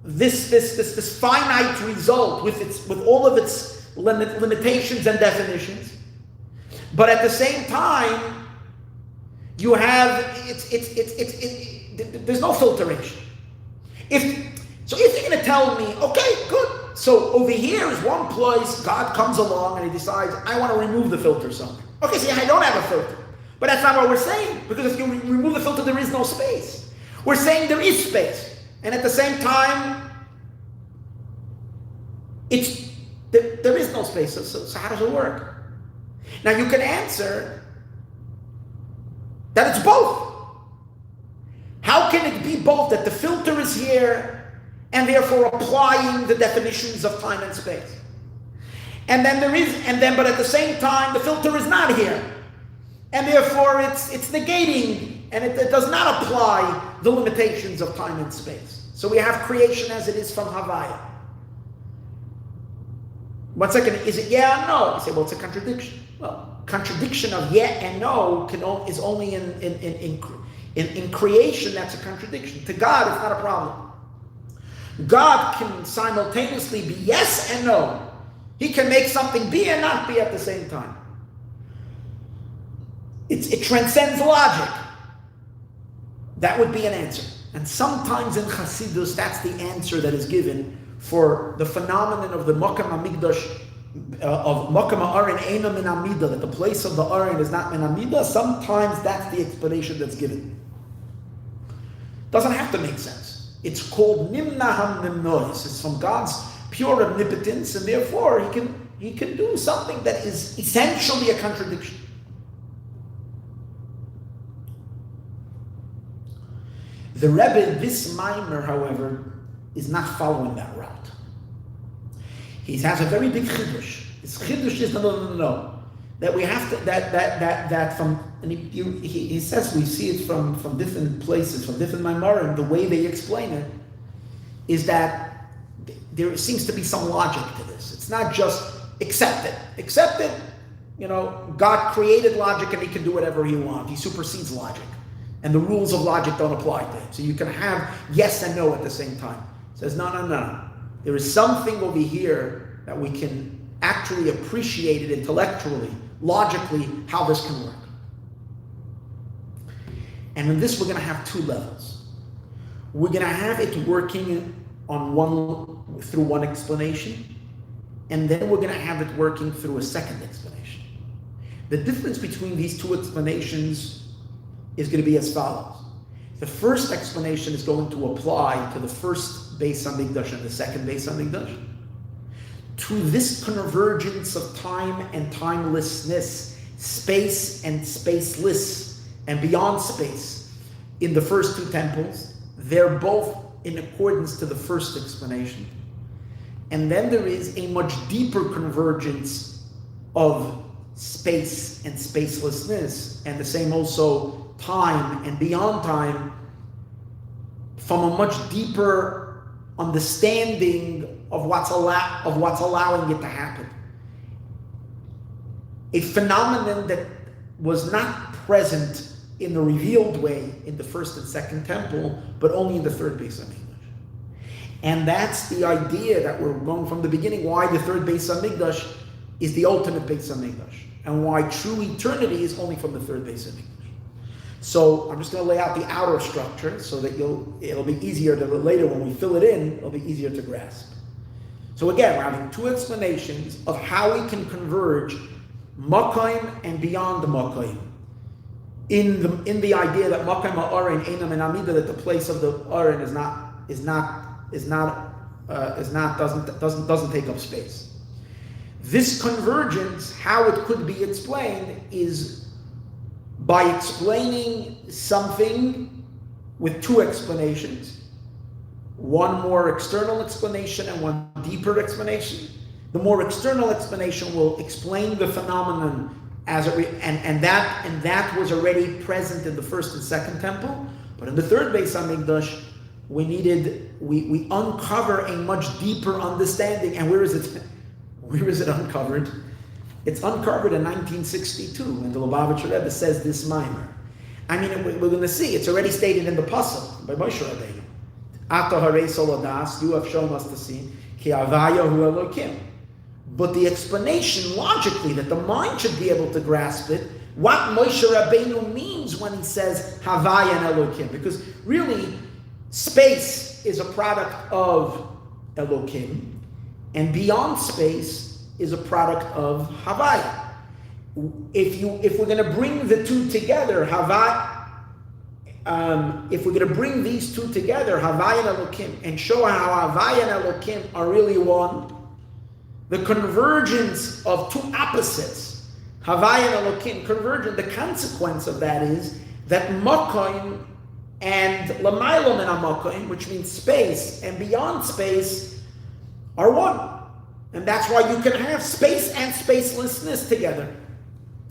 this finite result with all of its limitations and definitions. But at the same time, you have there's no filtration. If you're going to tell me, okay, good. So over here is one place God comes along and he decides, I want to remove the filter somewhere. Okay, see, I don't have a filter. But that's not what we're saying, because if you remove the filter, there is no space. We're saying there is space. And at the same time, there is no space. So how does it work? Now you can answer that it's both. How can it be both, that the filter is here and therefore applying the definitions of time and space? But at the same time the filter is not here. And therefore it's negating and it does not apply the limitations of time and space. So we have creation as it is from Havaya. 1 second, is it yeah or no? You say, well, it's a contradiction. Well, contradiction of yeah and no is only in creation. That's a contradiction. To God, it's not a problem. God can simultaneously be yes and no. He can make something be and not be at the same time. It transcends logic. That would be an answer. And sometimes in Chassidus, that's the answer that is given for the phenomenon of the Makam HaMikdash, of Makam HaAron Eina Min Amida, that the place of the Aron is not Min Amida. Sometimes that's the explanation that's given. Doesn't have to make sense. It's called Nimna HaNimnois. It's from God's pure omnipotence, and therefore he can do something that is essentially a contradiction. The Rebbe, this Maimer, however, is not following that route. He has a very big chiddush. His chiddush is no. That we have to that from, and he says we see it from different places, from different Maimarim. The way they explain it is that there seems to be some logic to this. It's not just accept it. God created logic and he can do whatever he wants. He supersedes logic. And the rules of logic don't apply to him. So you can have yes and no at the same time. He says, no. There is something over here that we can actually appreciate it intellectually, logically, how this can work. And in this, we're going to have two levels. We're going to have it working through one explanation, and then we're going to have it working through a second explanation. The difference between these two explanations is going to be as follows. The first explanation is going to apply to the first Beis Hamikdash and the second Beis Hamikdash. To this convergence of time and timelessness, space and spaceless, and beyond space in the first two temples, they're both in accordance to the first explanation. And then there is a much deeper convergence of space and spacelessness, and the same also time and beyond time, from a much deeper understanding of what's allowing it to happen. A phenomenon that was not present in the revealed way in the first and second temple, but only in the third Beis Hamikdash. And that's the idea that we're going from the beginning, why the third Beis Hamikdash is the ultimate Beis Hamikdash, and why true eternity is only from the third Beis Hamikdash. So I'm just going to lay out the outer structure so that it'll be easier to, later when we fill it in, it'll be easier to grasp. So again, we're having two explanations of how we can converge Makayim and beyond the Makayim. In the idea that Makayim ha'arin einam and amida, that the place of the arin doesn't take up space. This convergence, how it could be explained, is by explaining something with two explanations, one more external explanation and one deeper explanation. The more external explanation will explain the phenomenon as that was already present in the first and second temple, but in the third Beis Hamikdash, we uncover a much deeper understanding. And where is it? Where is it uncovered? It's uncovered in 1962 when the Lubavitcher Rebbe says this mimer. I mean, we're going to see, it's already stated in the Pasuk by Moshe Rabbeinu. Ata harei soladas, you have shown us to see, ki havaya hu Elokim. But the explanation, logically, that the mind should be able to grasp it, what Moshe Rabbeinu means when he says havaya and Elokim. Because really, space is a product of Elokim, and beyond space is a product of Havaya. If we're going to bring the two together, if we're going to bring these two together, Havaya and Elokim, and show how Havaya and Elokim are really one, the convergence of two opposites, Havaya and Elokim, convergent, the consequence of that is that Makayim and Lamailom and Makayim, which means space and beyond space, are one. And that's why you can have space and spacelessness together.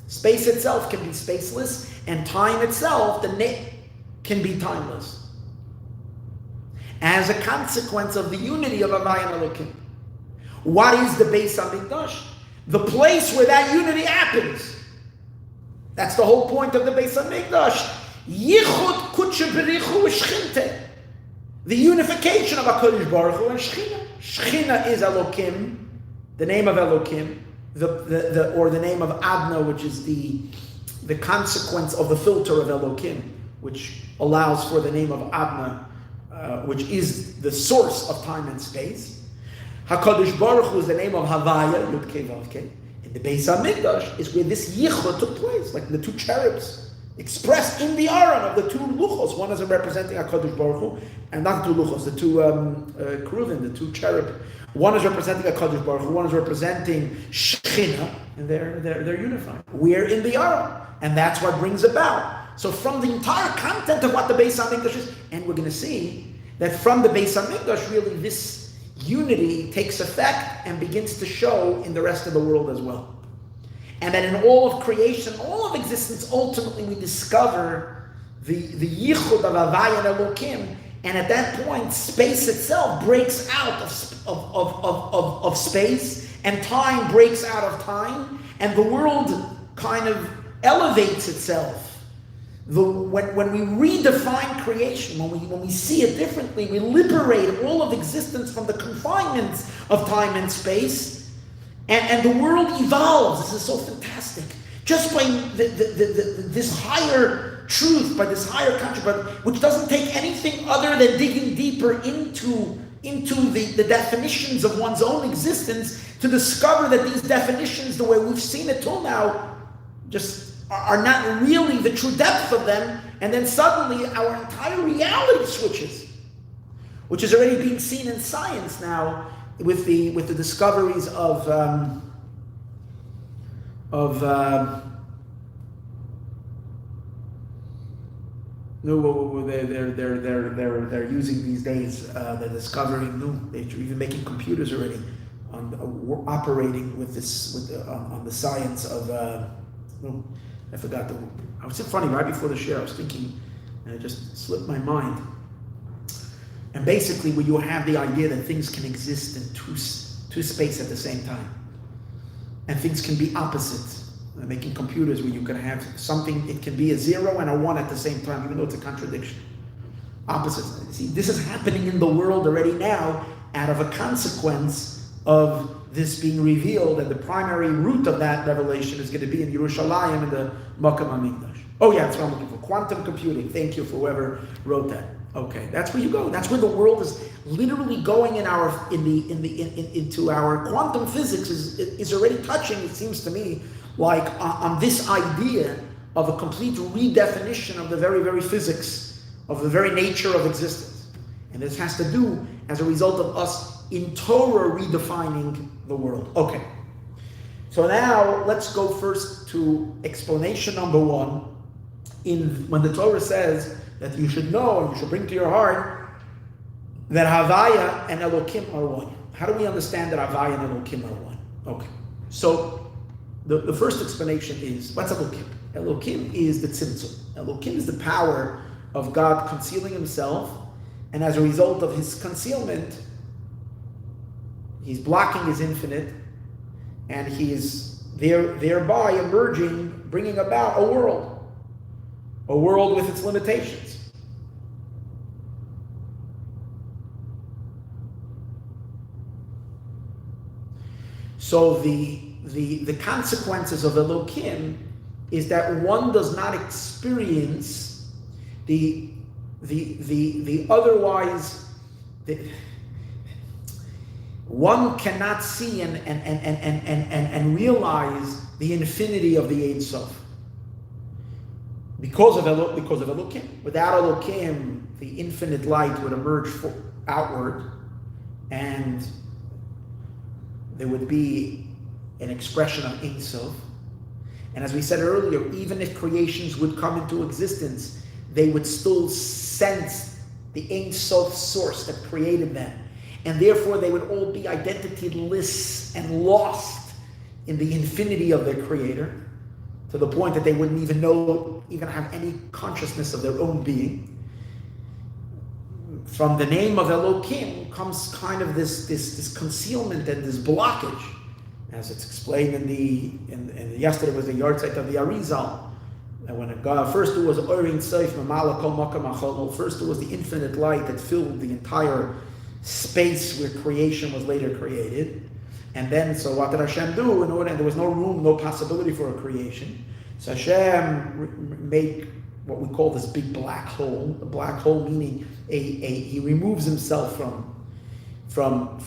Space itself can be spaceless, and time itself, can be timeless. As a consequence of the unity of Havaya and Elokim. What is the Beis Hamikdash? The place where that unity happens. That's the whole point of the Beis Hamikdash. Yichud kutshe berichu v'shchinte. The unification of HaKadosh Baruch Hu and Shechina. Shechina is Elokim, the name of Elokim, or the name of Adna, which is the consequence of the filter of Elokim, which allows for the name of Adna, which is the source of time and space. HaKadosh Baruch Hu is the name of Havaya, Yud Kei Vav Kei. And the Beis Hamikdash is where this Yichud took place, like the two cherubs, expressed in the Aron of the two Luchos. One is representing HaKadosh Baruch Hu, and not the two Luchos, the two Reuven, the two cherub. One is representing HaKadosh Baruch Hu, one is representing Shechina, and they're unified. We're in the Aron, and that's what brings about. So from the entire content of what the Beis Hamikdash is, and we're going to see that from the Beis Hamikdash, really this unity takes effect and begins to show in the rest of the world as well. And that in all of creation, all of existence, ultimately we discover the yichud of Havaya and Elokim, and at that point, space itself breaks out of space, and time breaks out of time, and the world kind of elevates itself. When we redefine creation, when we see it differently, we liberate all of existence from the confinements of time and space, and the world evolves. This is so fantastic. Just by this higher truth, by this higher consciousness, which doesn't take anything other than digging deeper into the definitions of one's own existence, to discover that these definitions, the way we've seen it till now, just are not really the true depth of them, and then suddenly our entire reality switches, which is already being seen in science now with the discoveries of they're using these days. They're discovering new. They're even making computers already operating with this on the science of I forgot the. I was funny right before the share. I was thinking, and it just slipped my mind. And basically, where you have the idea that things can exist in two space at the same time, and things can be opposites. Making computers where you can have something, it can be a 0 and a 1 at the same time, even though it's a contradiction. Opposites. See, this is happening in the world already now, out of a consequence of this being revealed, and the primary root of that revelation is going to be in Yerushalayim in the Makam HaMikdash. Oh yeah, that's what I'm looking for. Quantum computing. Thank you for whoever wrote that. Okay, that's where you go. That's where the world is literally going into our quantum physics is already touching. It seems to me like on this idea of a complete redefinition of the very, very physics of the very nature of existence, and this has to do as a result of us in Torah redefining the world. Okay, so now let's go first to explanation number 1. When the Torah says that you should know and you should bring to your heart that Havaya and Elokim are one. How do we understand that Havaya and Elokim are one? Okay, so the first explanation is, what's Elokim? Elokim is the tzimtzum. Elokim is the power of God concealing himself, and as a result of his concealment, he's blocking his infinite, and he is thereby emerging, bringing about a world with its limitations. So the consequences of Elokim is that one does not experience the otherwise. One cannot see and realize the infinity of the Ein Sof because of Elokim. Without Elokim, the infinite light would emerge outward, and there would be an expression of Ein Sof. And as we said earlier, even if creations would come into existence, they would still sense the Ein Sof source that created them. And therefore they would all be identityless and lost in the infinity of their creator, to the point that they wouldn't even have any consciousness of their own being. From the name of Elokim comes kind of this concealment and this blockage, as it's explained in yesterday was the yahrzeit of the Arizal. And when first it was Orin Seif Mamala Kol Makam Achol, first it was the infinite light that filled the entire space where creation was later created. And then, so what did Hashem do? And there was no room, no possibility for a creation. So Hashem made what we call this big black hole. A black hole meaning he removes himself from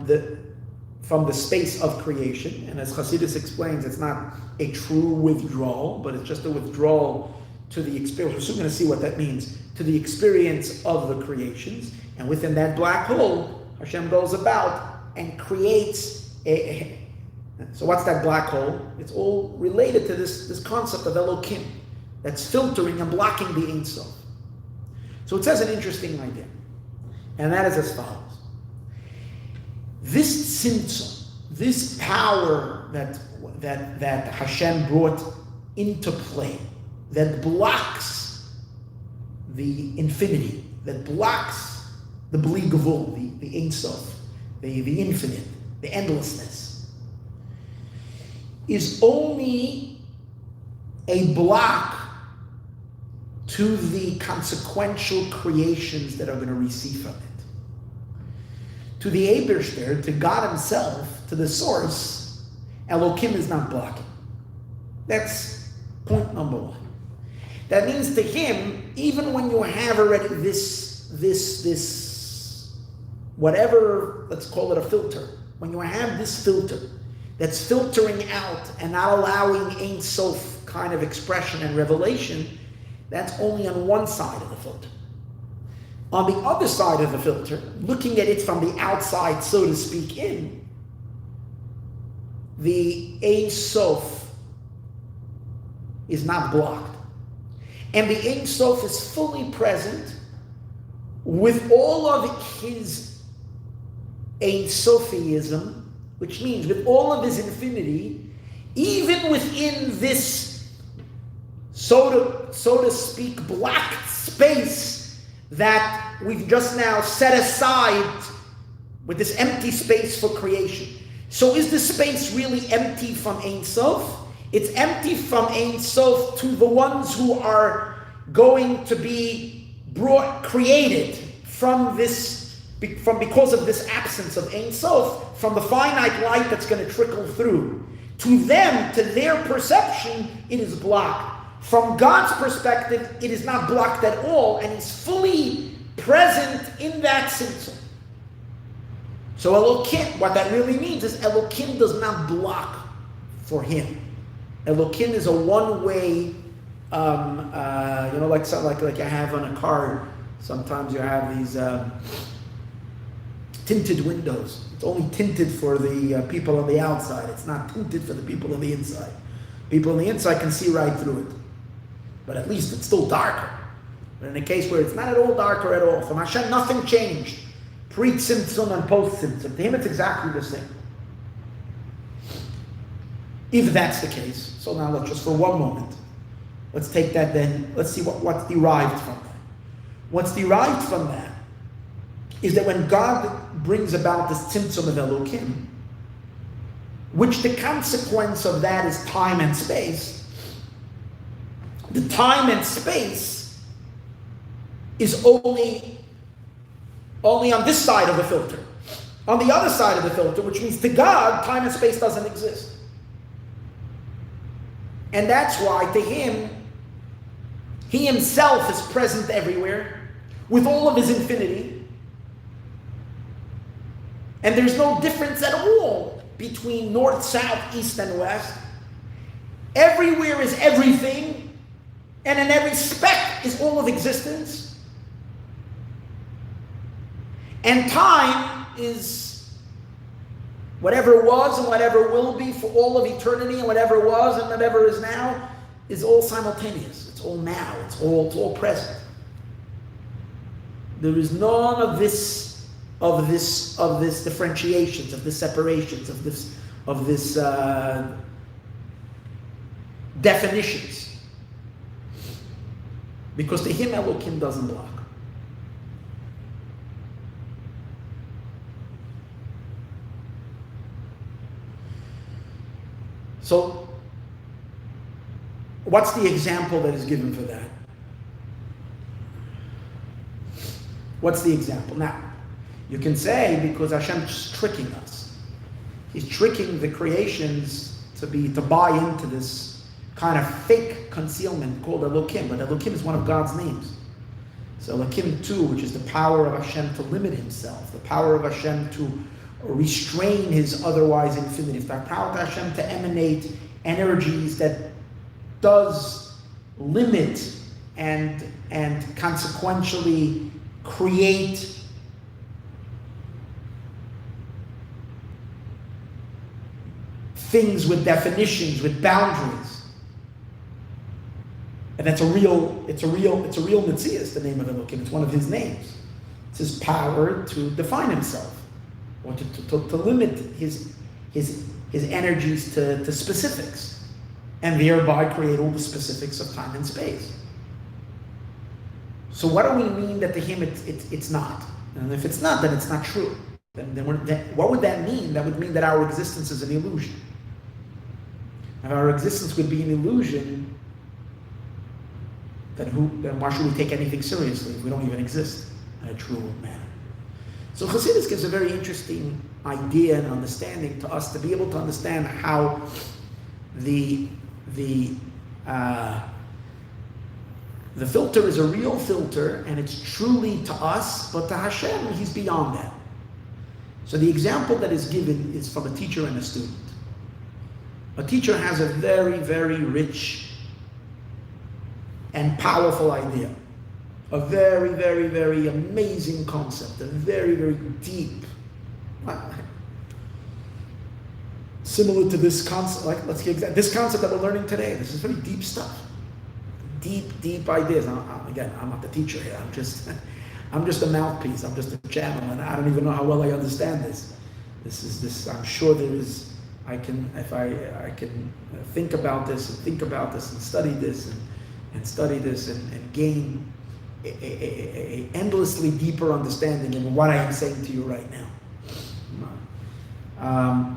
the space of creation. And as Chassidus explains, it's not a true withdrawal, but it's just a withdrawal to the experience. We're soon going to see what that means, to the experience of the creations. And within that black hole, Hashem goes about and creates so what's that black hole? It's all related to this concept of Elokim that's filtering and blocking the Ein Sof. So it says an interesting idea, and that is as follows. This tzimtzum, this power that Hashem brought into play, that blocks the infinity, that blocks the bli gavul, the Ein Sof, the infinite, the endlessness, is only a block to the consequential creations that are going to receive from it. To the Ebershter, to God himself, to the source, Elokim is not blocking. That's point number 1. That means to him, even when you have already this whatever, let's call it a filter, when you have this filter that's filtering out and not allowing Ein Sof kind of expression and revelation, that's only on one side of the filter. On the other side of the filter, looking at it from the outside, so to speak, in, the Ein Sof is not blocked. And the Ein Sof is fully present with all of his Ein Sophism which means with all of his infinity, even within this, so to speak, black space that we've just now set aside with this empty space for creation. So is the space really empty from Ein Sof? It's empty from Ein Sof to the ones who are going to be created from because of this absence of Ein Sof, from the finite light that's going to trickle through. To them, to their perception, it is blocked. From God's perspective, it is not blocked at all, and He's fully present in that tzimtzum. So Elokim, what that really means is Elokim does not block for Him. Elokim is a one-way, like you have on a car. Sometimes you have these tinted windows. It's only tinted for the people on the outside. It's not tinted for the people on the inside. People on the inside can see right through it. But at least it's still darker. But in a case where it's not at all darker at all, from Hashem nothing changed. Pre-Tzimtzum and post-Tzimtzum. To Him it's exactly the same. If that's the case, so now let's just for one moment, let's take that then, let's see what's derived from that. What's derived from that is that when God brings about this Tzimtzum of Elokim, which the consequence of that is time and space, the time and space is only on this side of the filter. On the other side of the filter, which means to God, time and space doesn't exist. And that's why to Him, He Himself is present everywhere, with all of His infinity. And there's no difference at all between north, south, east, and west. Everywhere is everything, and in every speck is all of existence. And time is whatever was and whatever will be for all of eternity, and whatever was and whatever is now is all simultaneous. It's all now. It's all present. There is none of this differentiations, of this separations, of this definitions. Because to Him Elokim doesn't block. So, what's the example that is given for that? What's the example? Now, you can say because Hashem's tricking us. He's tricking the creations to buy into this kind of fake concealment called Elokim. But Elokim is one of God's names. So Elokim too, which is the power of Hashem to limit Himself, the power of Hashem to restrain His otherwise infinity, the power of Hashem to emanate energies that does limit and consequentially create things with definitions, with boundaries. And it's a real Metzias, the name of Elokim. It's one of His names. It's His power to define Himself, or to limit his energies to specifics, and thereby create all the specifics of time and space. So what do we mean that to Him it's not? And if it's not, then it's not true. Then what would that mean? That would mean that our existence is an illusion. If our existence would be an illusion, then why should we take anything seriously if we don't even exist in a true manner? So Chassidus gives a very interesting idea and understanding to us to be able to understand how the filter is a real filter, and it's truly to us, but to Hashem, He's beyond that. So the example that is given is from a teacher and a student. A teacher has a very, very rich and powerful idea. A very, very, very amazing concept. A very, very deep. Similar to this concept, this concept that we're learning today. This is very deep stuff. Deep ideas. Again, I'm not the teacher here. I'm just a mouthpiece. I'm just a channel, and I don't even know how well I understand this. I'm sure there is. I can think about this and study this and study this and gain a endlessly deeper understanding of what I am saying to you right now.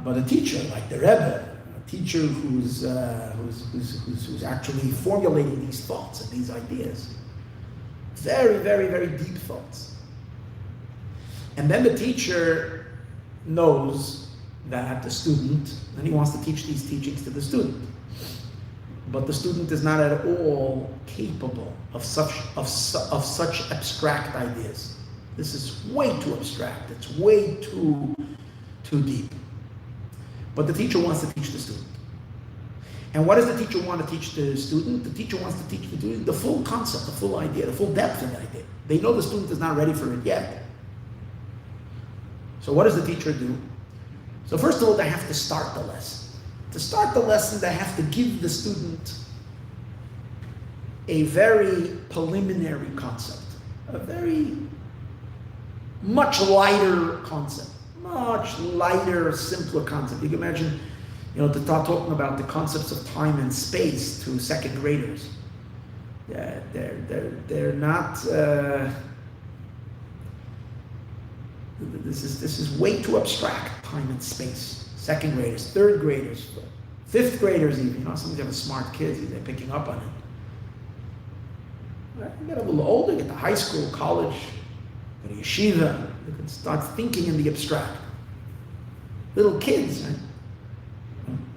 But a teacher like the Rebbe, a teacher who's actually formulating these thoughts and these ideas, very, very, very deep thoughts. And then the teacher knows that the student, and he wants to teach these teachings to the student, but the student is not at all capable of such abstract ideas. This is way too abstract. It's way too deep. But the teacher wants to teach the student. And what does the teacher want to teach the student? The teacher wants to teach the student the full concept, the full idea, the full depth of the idea. They know the student is not ready for it yet. So what does the teacher do? So first of all, they have to start the lesson. To start the lesson, they have to give the student a very preliminary concept, a very much lighter concept, much lighter, simpler concept. You can imagine, to start talking about the concepts of time and space to second graders. They're not. This is way too abstract. Time and space. Second graders, third graders, fifth graders even. Some of them have smart kids. They're picking up on it. You get a little older, get to high school, college, go to yeshiva. You can start thinking in the abstract. Little kids, right?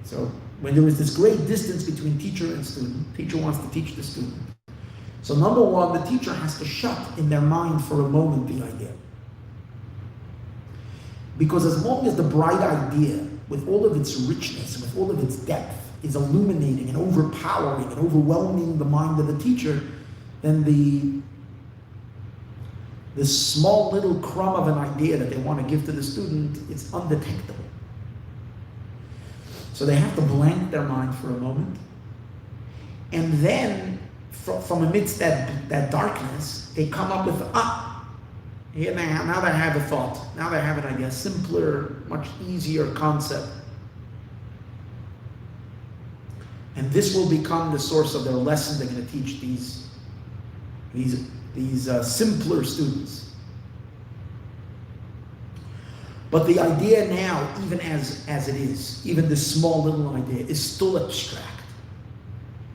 So when there is this great distance between teacher and student, teacher wants to teach the student. So number one, the teacher has to shut in their mind for a moment the idea. Because as long as the bright idea, with all of its richness, with all of its depth, is illuminating and overpowering and overwhelming the mind of the teacher, then the small little crumb of an idea that they want to give to the student is undetectable. So they have to blank their mind for a moment. And then, from amidst that darkness, they come up with, here now they have a thought. Now they have an idea, simpler, much easier concept. And this will become the source of their lesson they're going to teach these simpler students. But the idea now, even as it is, even this small little idea, is still abstract.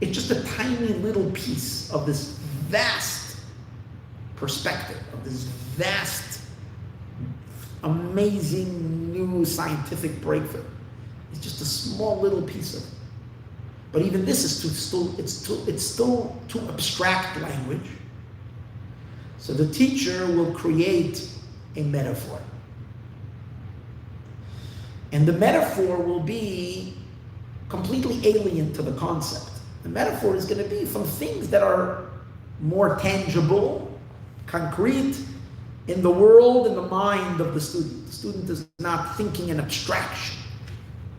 It's just a tiny little piece of this vast perspective, of this vast, amazing new scientific breakthrough. It's just a small little piece of it. But even this is still too abstract language. So the teacher will create a metaphor. And the metaphor will be completely alien to the concept. The metaphor is going to be from things that are more tangible, concrete, in the world, in the mind of the student. The student is not thinking in abstraction,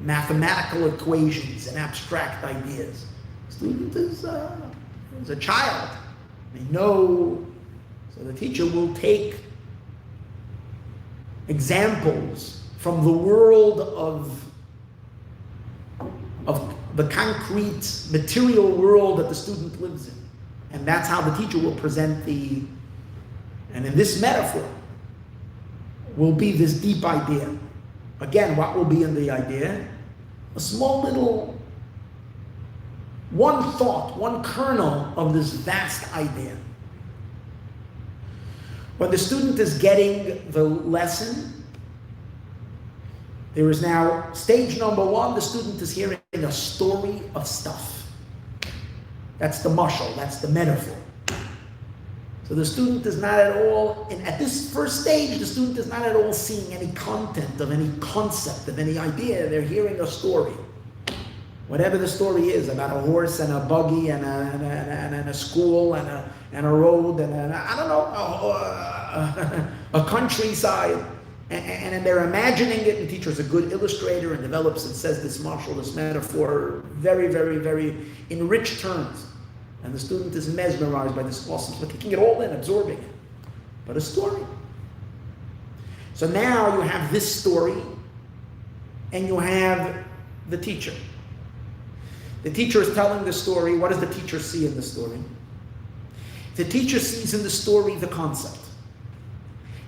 mathematical equations and abstract ideas. The student is a child. They know. So the teacher will take examples from the world of the concrete material world that the student lives in. And that's how the teacher will present and in this metaphor will be this deep idea. Again, what will be in the idea? A small little, one thought, one kernel of this vast idea. When the student is getting the lesson, there is now stage number one, the student is hearing a story of stuff. That's the mashal, that's the metaphor. So the student is not at all, and at this first stage, the student is not at all seeing any content of any concept, of any idea. They're hearing a story. Whatever the story is, about a horse and a buggy and a school and a road and a countryside. And they're imagining it, and the teacher is a good illustrator and develops and says this mashal, this metaphor, very, very, very in rich terms. And the student is mesmerized by this awesome, so taking it all in, absorbing it. But a story. So now you have this story, and you have the teacher. The teacher is telling the story. What does the teacher see in the story? The teacher sees in the story the concept.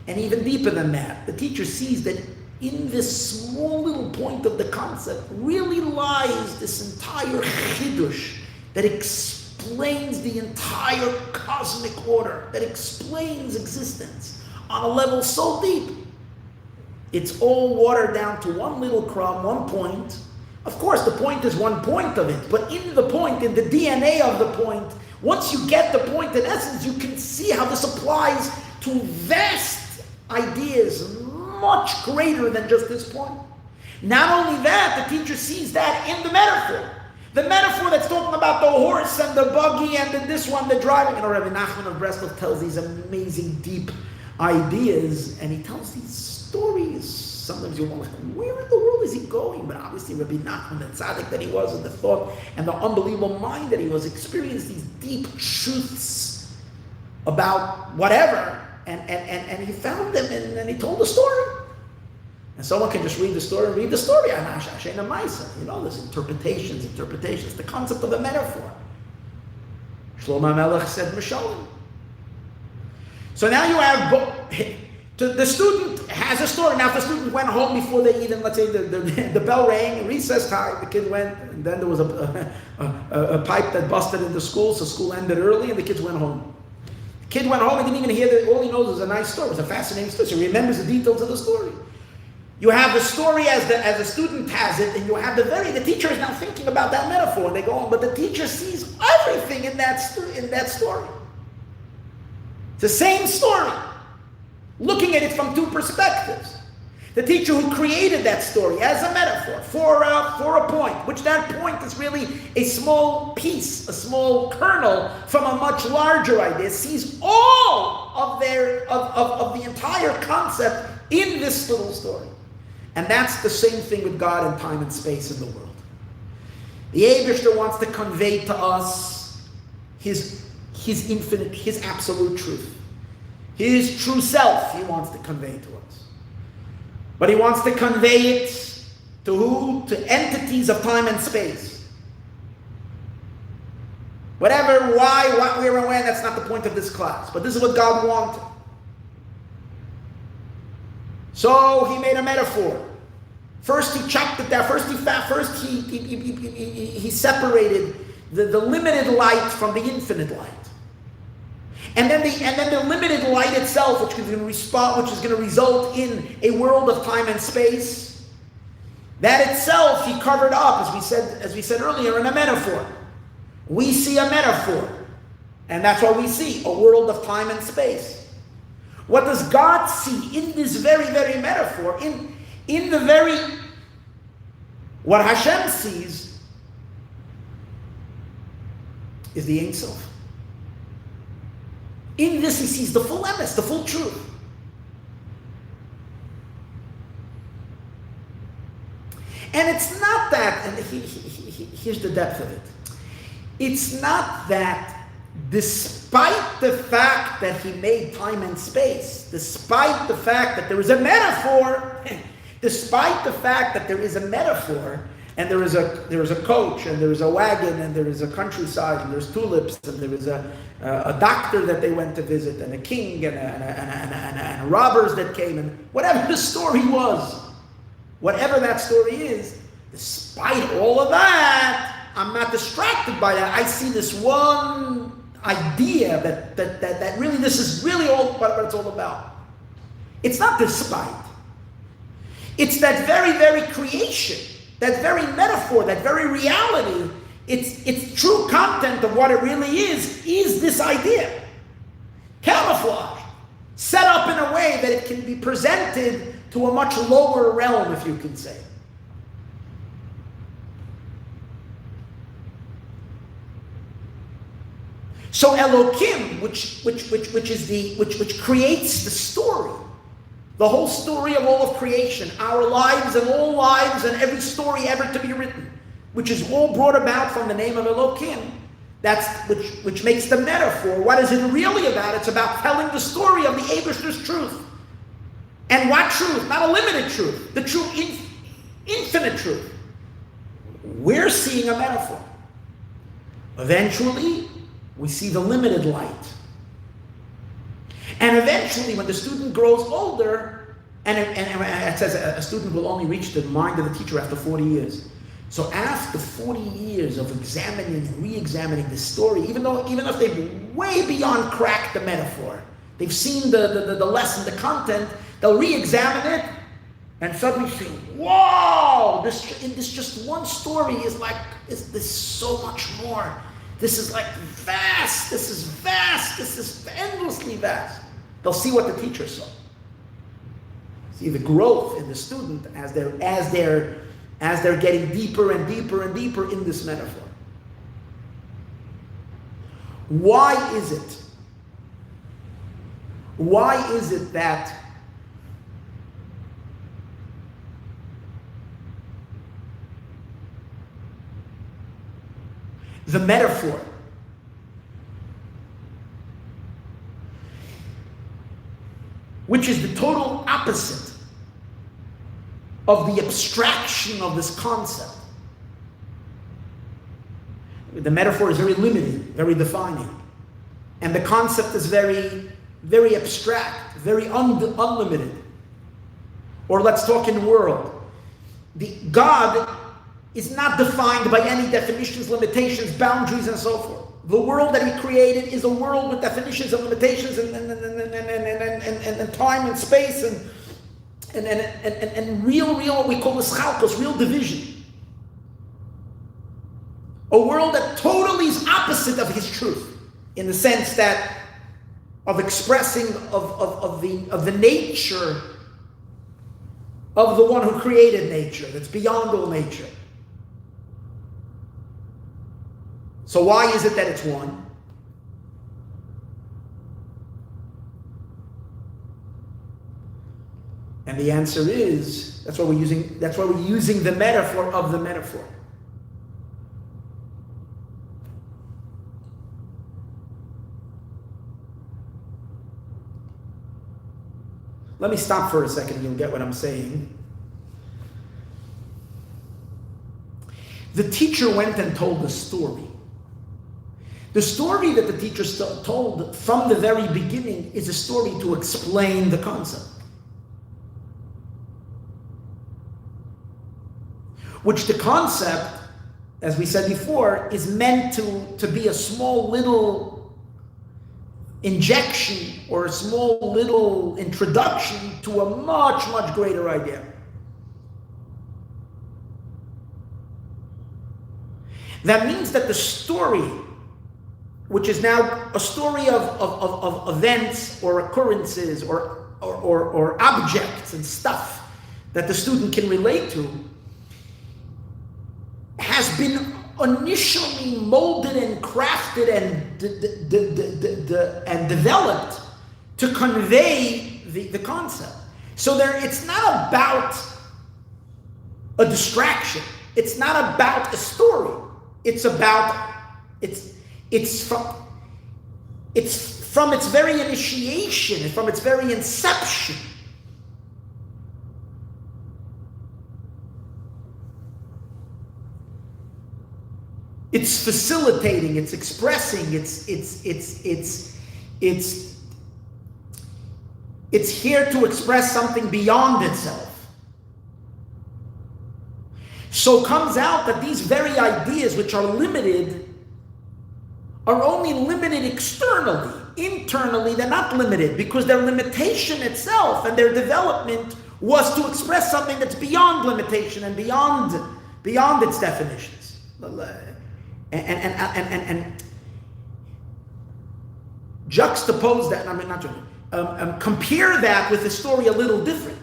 And even deeper than that, the teacher sees that in this small little point of the concept really lies this entire chidush that explains the entire cosmic order, that explains existence on a level so deep. It's all watered down to one little crumb, one point. Of course, the point is one point of it, but in the point, in the DNA of the point, once you get the point, in essence, you can see how this applies to vast ideas, much greater than just this point. Not only that, the teacher sees that in the metaphor. The metaphor that's talking about the horse and the buggy and this one, the driving. You know, Rabbi Nachman of Breslov tells these amazing, deep ideas, and he tells these stories. Sometimes you're like, where in the world is he going? But obviously Rabbi Nachman, the tzaddik that he was, and the thought and the unbelievable mind that he was, experienced these deep truths about whatever, and he found them, and he told the story. And someone can just read the story, You know, there's interpretations, the concept of a metaphor. Shlomo Melech said, Mishalim. So now you have, the student has a story. Now if the student went home before they even, let's say the bell rang, recess time, the kid went, and then there was a pipe that busted in the school, so school ended early, and the kids went home. The kid went home and didn't even hear that. All he knows is a nice story. It's a fascinating story. So he remembers the details of the story. You have the story as the student has it, and you have the teacher is now thinking about that metaphor, and they go on, but the teacher sees everything in that story. It's the same story, looking at it from two perspectives. The teacher who created that story as a metaphor for a point, which that point is really a small piece, a small kernel from a much larger idea, sees all of the entire concept in this little story. And that's the same thing with God and time and space in the world. The Eibishter wants to convey to us his infinite, his absolute truth. His true self he wants to convey to us. But he wants to convey it to who? To entities of time and space. Whatever, why, what, where, and when, that's not the point of this class. But this is what God wanted. So he made a metaphor. First he chopped it down. First he separated the limited light from the infinite light. And then the limited light itself, which is going to result in a world of time and space, that itself he covered up, as we said earlier, in a metaphor. We see a metaphor, and that's what we see, a world of time and space. What does God see in this very, very metaphor? In the very, what Hashem sees is the Ein Sof. In this he sees the full emes, the full truth. And it's not that, and here's the depth of it. It's not that despite the fact that he made time and space, despite the fact that there is a metaphor, despite the fact that there is a metaphor, and there is a coach, and there is a wagon, and there is a countryside, and there's tulips, and there is a doctor that they went to visit, and a king, and robbers that came, and whatever the story was, whatever that story is, despite all of that, I'm not distracted by that. I see this one idea that really, this is really all what it's all about. It's not despite. It's that very, very creation, that very metaphor, that very reality. Its true content of what it really is this idea. Camouflage. Set up in a way that it can be presented to a much lower realm, if you can say. So Elokim, which creates the story, the whole story of all of creation, our lives and all lives and every story ever to be written, which is all brought about from the name of Elokim, which makes the metaphor. What is it really about? It's about telling the story of the Eibishter's truth. And what truth? Not a limited truth. The true infinite truth. We're seeing a metaphor. Eventually, we see the limited light. And eventually, when the student grows older, and it says a student will only reach the mind of the teacher after 40 years. So after 40 years of examining and re-examining the story, even if they've way beyond cracked the metaphor, they've seen the lesson, the content, they'll re-examine it and suddenly say, whoa, this just one story is this so much more. This is like vast, this is endlessly vast. They'll see what the teacher saw. See the growth in the student as they're getting deeper and deeper and deeper in this metaphor. Why is it? Why is it that the metaphor which is the total opposite of the abstraction of this concept. The metaphor is very limited, very defining. And the concept is very, very abstract, very unlimited. Or let's talk in the world. God is not defined by any definitions, limitations, boundaries, and so forth. The world that He created is a world with definitions and limitations and time and space and real what we call the schalkos, real division. A world that totally is opposite of His truth, in the sense that of expressing of the nature of the one who created nature, that's beyond all nature. So why is it that it's one? And the answer is, that's why we're using the metaphor of the metaphor. Let me stop for a second and you'll get what I'm saying. The teacher went and told the story. The story that the teacher told from the very beginning is a story to explain the concept. Which the concept, as we said before, is meant to be a small little injection or a small little introduction to a much, much greater idea. That means that the story, which is now a story of events or occurrences or objects and stuff that the student can relate to, has been initially molded and crafted and developed to convey the concept. So it's not about a distraction. It's not about a story. It's from its very initiation, from its very inception. It's facilitating, it's expressing, it's here to express something beyond itself. So comes out that these very ideas, which are limited, are only limited externally. Internally, they're not limited, because their limitation itself and their development was to express something that's beyond limitation and beyond its definitions. And juxtapose that, compare that with a story a little different.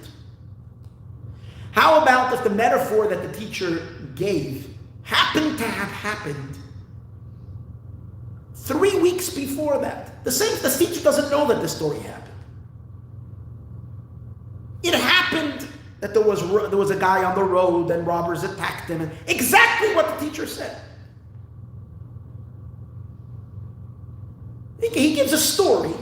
How about if the metaphor that the teacher gave happened to have happened 3 weeks before that? The teacher doesn't know that the story happened. It happened that there was a guy on the road and robbers attacked him, and exactly what the teacher said. He gives a story,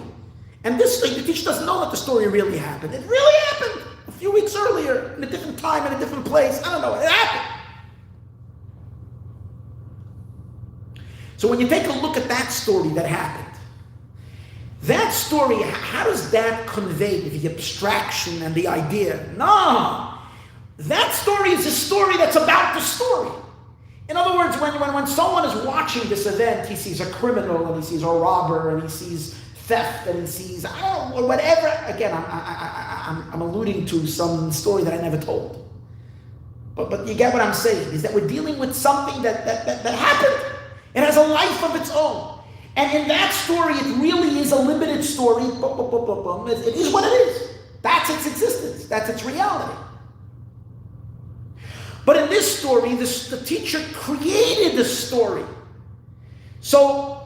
and the teacher doesn't know that the story really happened. It really happened. few weeks earlier, in a different time, in a different place. I don't know. It happened. So when you take a look at that story that happened, that story, how does that convey the abstraction and the idea? No. That story is a story that's about the story. In other words, when someone is watching this event, he sees a criminal and he sees a robber and he sees theft and he sees, I don't know, whatever. Again, I'm alluding to some story that I never told. But you get what I'm saying, is that we're dealing with something that happened. It has a life of its own. And in that story, it really is a limited story. It is what it is. That's its existence. That's its reality. But in this story, the teacher created the story. So,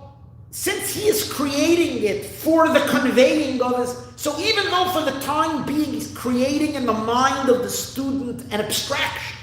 since he is creating it for the conveying of his, so even though for the time being he's creating in the mind of the student an abstraction.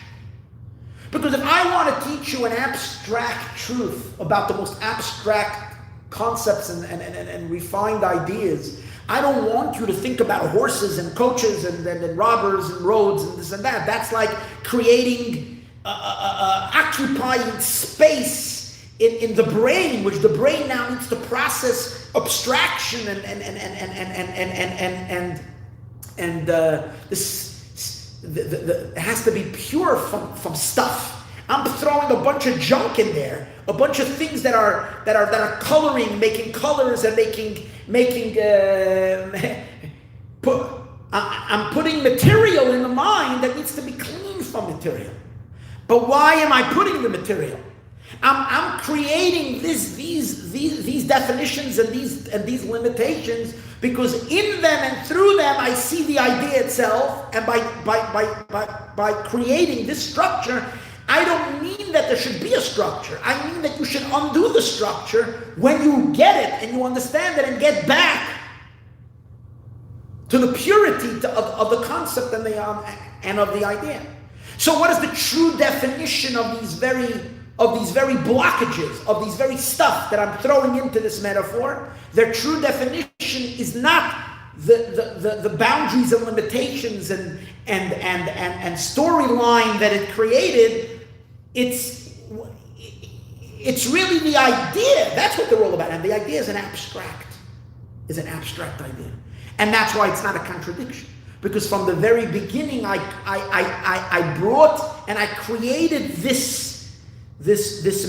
Because if I want to teach you an abstract truth about the most abstract concepts and refined ideas, I don't want you to think about horses and coaches and robbers and roads and this and that. That's like creating, occupying space in the brain, which the brain now needs to process abstraction it has to be pure from stuff. I'm throwing a bunch of junk in there, a bunch of things that are coloring, making colors and I'm putting material in the mind that needs to be cleaned from material. But why am I putting the material? I'm creating these definitions and these limitations because in them and through them I see the idea itself, and by creating this structure, I don't mean that there should be a structure. I mean that you should undo the structure when you get it and you understand it and get back to the purity of the concept and of the idea. So what is the true definition of these very blockages, of these very stuff that I'm throwing into this metaphor? Their true definition is not the boundaries and limitations and storyline that it created. It's really the idea. That's what they're all about. And the idea is an abstract idea. And that's why it's not a contradiction. Because from the very beginning, I brought and I created this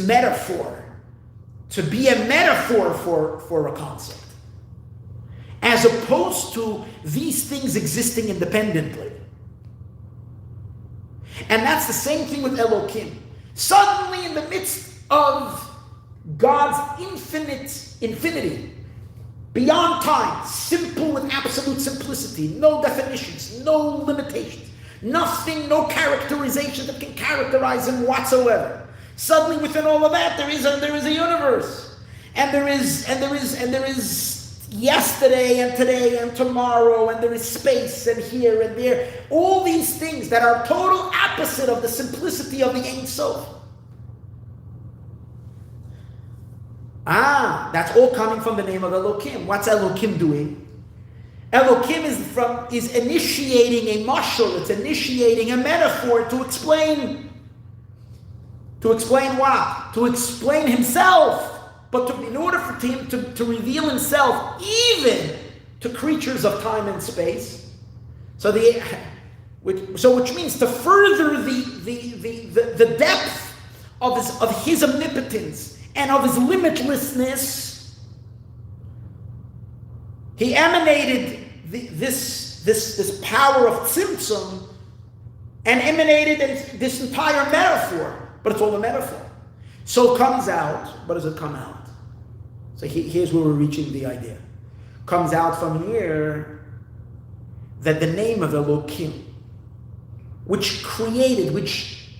metaphor to be a metaphor for a concept, as opposed to these things existing independently. And that's the same thing with Elohim. Suddenly, in the midst of God's infinity, beyond time, simple with absolute simplicity, no definitions, no limitations, nothing, no characterization that can characterize him whatsoever. Suddenly, within all of that, there is a universe, and there is yesterday and today and tomorrow, and there is space and here and there. All these things that are total opposite of the simplicity of the Ein Sof. That's all coming from the name of Elohim. What's Elohim doing? Elohim is initiating a mashal. It's initiating a metaphor to explain. To explain what? To explain himself. But in order for him to reveal himself even to creatures of time and space, which means to further the depth of his omnipotence and of his limitlessness, he emanated this power of tzimtzum and emanated this entire metaphor. But it's all a metaphor. So it comes out. What does it come out? So here's where we're reaching the idea. Comes out from here that the name of Elohim, which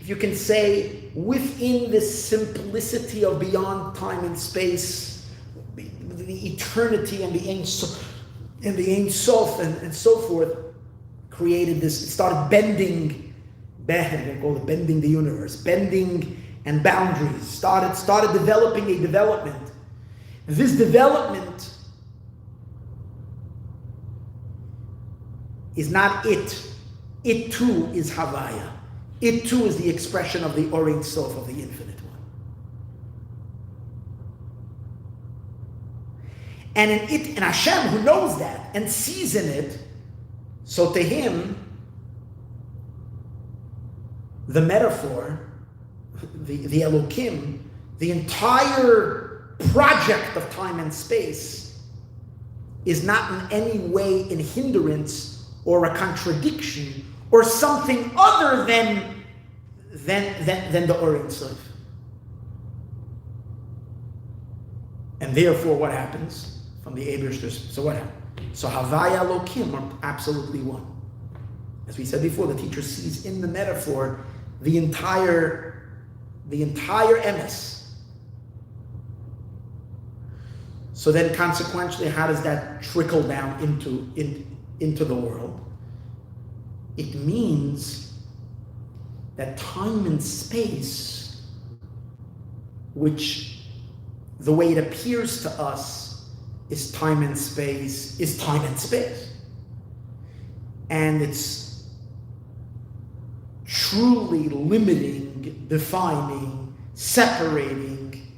if you can say, within this simplicity of beyond time and space, the eternity and the Ein Sof and so forth, created this. It started bending the universe, bending and boundaries. Started developing a development. This development is not it. it too is Havaya. It too is the expression of the Or Ein Sof, of the Infinite One. And in Hashem, who knows that and sees in it, so to him, the metaphor, the Elokim, the entire project of time and space is not in any way in hindrance or a contradiction or something other than the Or Ein Sof. And therefore, what happens from the Eibishter's? So what happens? So Havaya Elokim are absolutely one. As we said before, the teacher sees in the metaphor the entire emes. So then, consequentially, how does that trickle down into the world? It means that time and space, which the way it appears to us is time and space, is time and space. And it's truly limiting, defining, separating,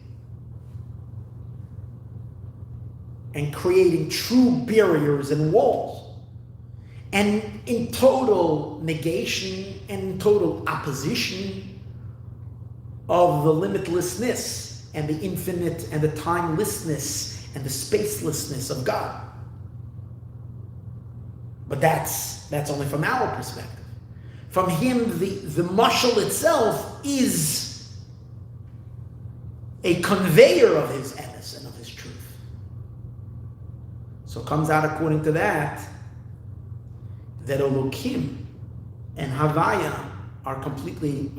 and creating true barriers and walls. And in total negation and in total opposition of the limitlessness and the infinite and the timelessness and the spacelessness of God. But that's only from our perspective. From him, the mashal itself is a conveyor of his emes and of his truth. So it comes out according to that Elokim and Havaya are completely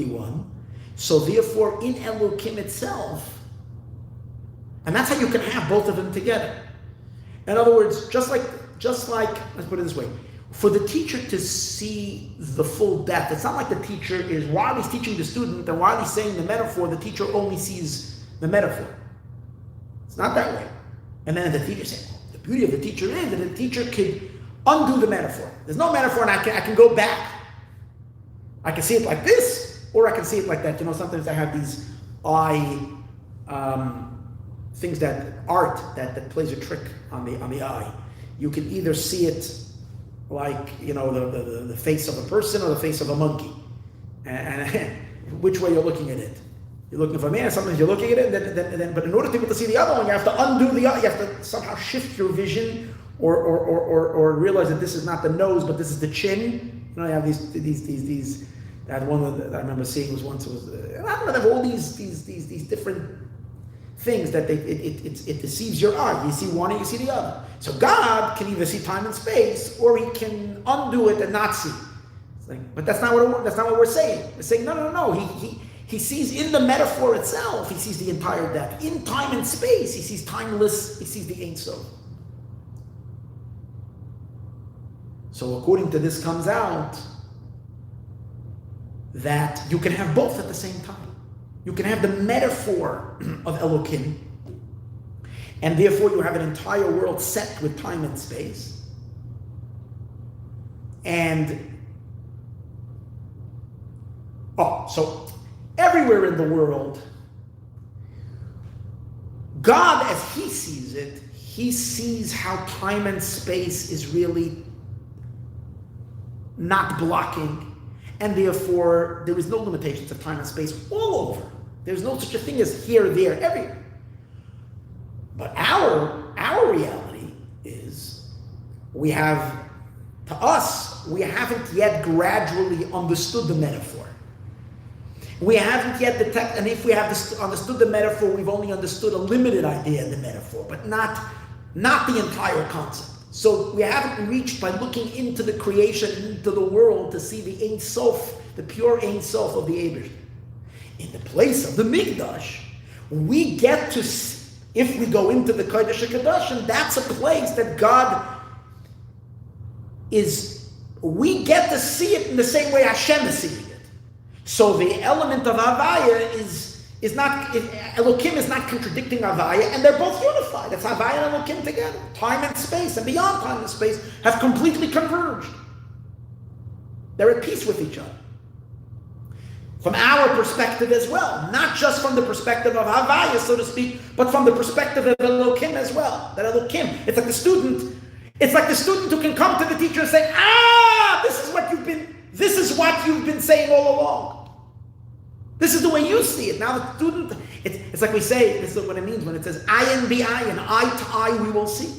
one. So therefore, in Elokim itself, and that's how you can have both of them together. In other words, just like let's put it this way, for the teacher to see the full depth, it's not like the teacher is, while he's teaching the student and while he's saying the metaphor, the teacher only sees the metaphor. It's not that way. And then the teacher says, the beauty of the teacher is that the teacher could undo the metaphor. There's no metaphor, and I can go back. I can see it like this, or I can see it like that. You know, sometimes I have these things that plays a trick on the eye. You can either see it like, you know, the face of a person or the face of a monkey, and which way you're looking at it. You're looking for a man. Sometimes you're looking at it, and then but in order to be able to see the other one, you have to undo the other. You have to somehow shift your vision. Or realize that this is not the nose, but this is the chin. You know, you have these. That one that I remember seeing was once. It was I don't know. They have all these different things that it deceives your eye. You see one and you see the other. So God can either see time and space, or He can undo it and not see. It's like, but that's not what we're saying. We're saying no. He sees in the metaphor itself. He sees the entire depth in time and space. He sees timeless. He sees the Ein Sof. So according to this comes out that you can have both at the same time. You can have the metaphor of Elokim, and therefore you have an entire world set with time and space. And so everywhere in the world, God, as He sees it, He sees how time and space is really not blocking, and therefore there is no limitations of time and space all over. There's no such a thing as here, there, everywhere. But our reality is we haven't yet gradually understood the metaphor. We haven't yet detected, and if we have understood the metaphor, we've only understood a limited idea of the metaphor, but not the entire concept. So we haven't reached by looking into the creation, into the world, to see the Ein Sof, the pure Ein Sof of the Eibishter. In the place of the Mikdash, we get to, if we go into the Kodesh HaKadoshim, that's a place that God is, we get to see it in the same way Hashem is seeing it. So the element of Havaya is not, Elokim is not contradicting Havaya, and they're both unified. It's Havaya and Elokim together. Time and space, and beyond time and space, have completely converged. They're at peace with each other. From our perspective as well, not just from the perspective of Havaya, so to speak, but from the perspective of Elokim as well. That Elokim, it's like the student who can come to the teacher and say, this is what you've been saying all along. This is the way you see it. Now the student, it's like we say, this is what it means when it says, ayin b'ayin, eye to eye we will see.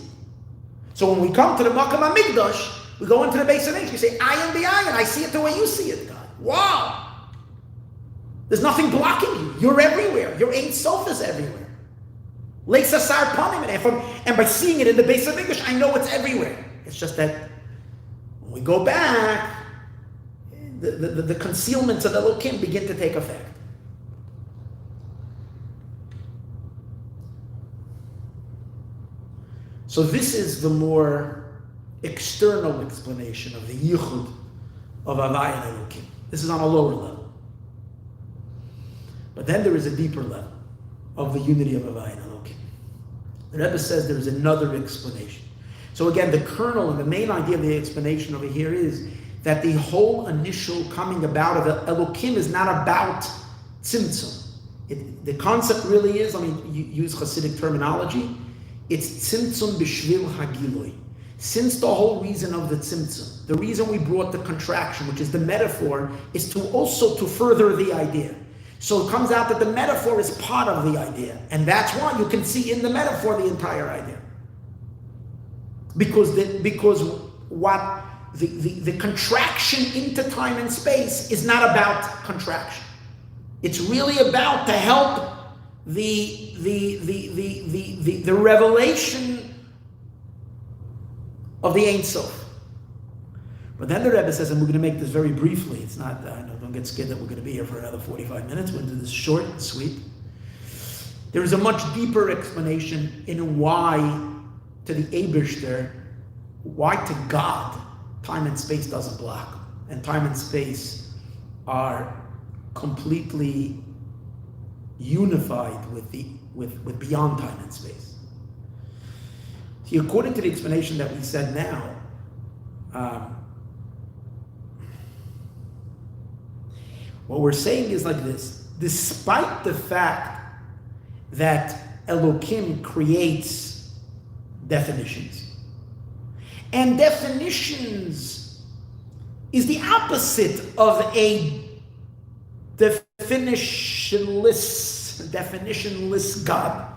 So when we come to the Makam HaMikdash, we go into the base of nature, we say, ayin b'ayin, I see it the way you see it, God. Wow! There's nothing blocking you. You're everywhere. Your Ein Sof is everywhere. Leisa Sar Panim, and by seeing it in the base of English, I know it's everywhere. It's just that when we go back, the concealments of Elokim begin to take effect. So this is the more external explanation of the Yichud of Havaya and Elokim. This is on a lower level. But then there is a deeper level of the unity of Havaya and Elokim. The Rebbe says there is another explanation. So again, the kernel and the main idea of the explanation over here is that the whole initial coming about of Elokim is not about tzimtzum. The concept really is, you use Hasidic terminology, it's tzimtzum b'shvil hagiloi. Since the whole reason of the tzimtzum, the reason we brought the contraction, which is the metaphor, is to also to further the idea. So it comes out that the metaphor is part of the idea. And that's why you can see in the metaphor the entire idea. Because what the contraction into time and space is not about contraction. It's really about to help the revelation of the Ein Sof. But then the Rebbe says, and we're going to make this very briefly. It's not, don't get scared that we're going to be here for another 45 minutes. We're going to do this short and sweet. There is a much deeper explanation in why to the Eibishter, why to God, time and space doesn't block. And time and space are completely unified with beyond time and space. See, according to the explanation that we said now, what we're saying is like this: despite the fact that Elokim creates definitions, and definitions is the opposite of a definitionless God.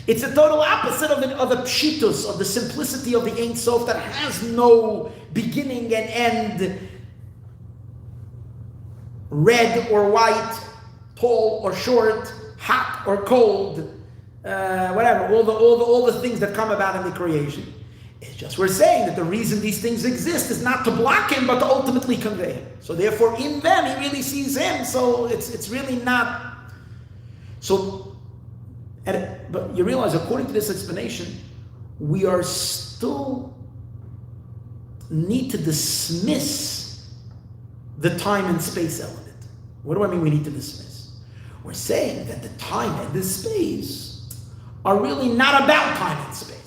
It's a total opposite of the pshitus, of the simplicity of the Ein Sof that has no beginning and end, red or white, tall or short, hot or cold, whatever, all the things that come about in the creation. It's just we're saying that the reason these things exist is not to block him, but to ultimately convey him. So therefore, in them, he really sees him. So it's really not. So, but you realize, according to this explanation, we are still need to dismiss the time and space element. What do I mean we need to dismiss? We're saying that the time and the space are really not about time and space.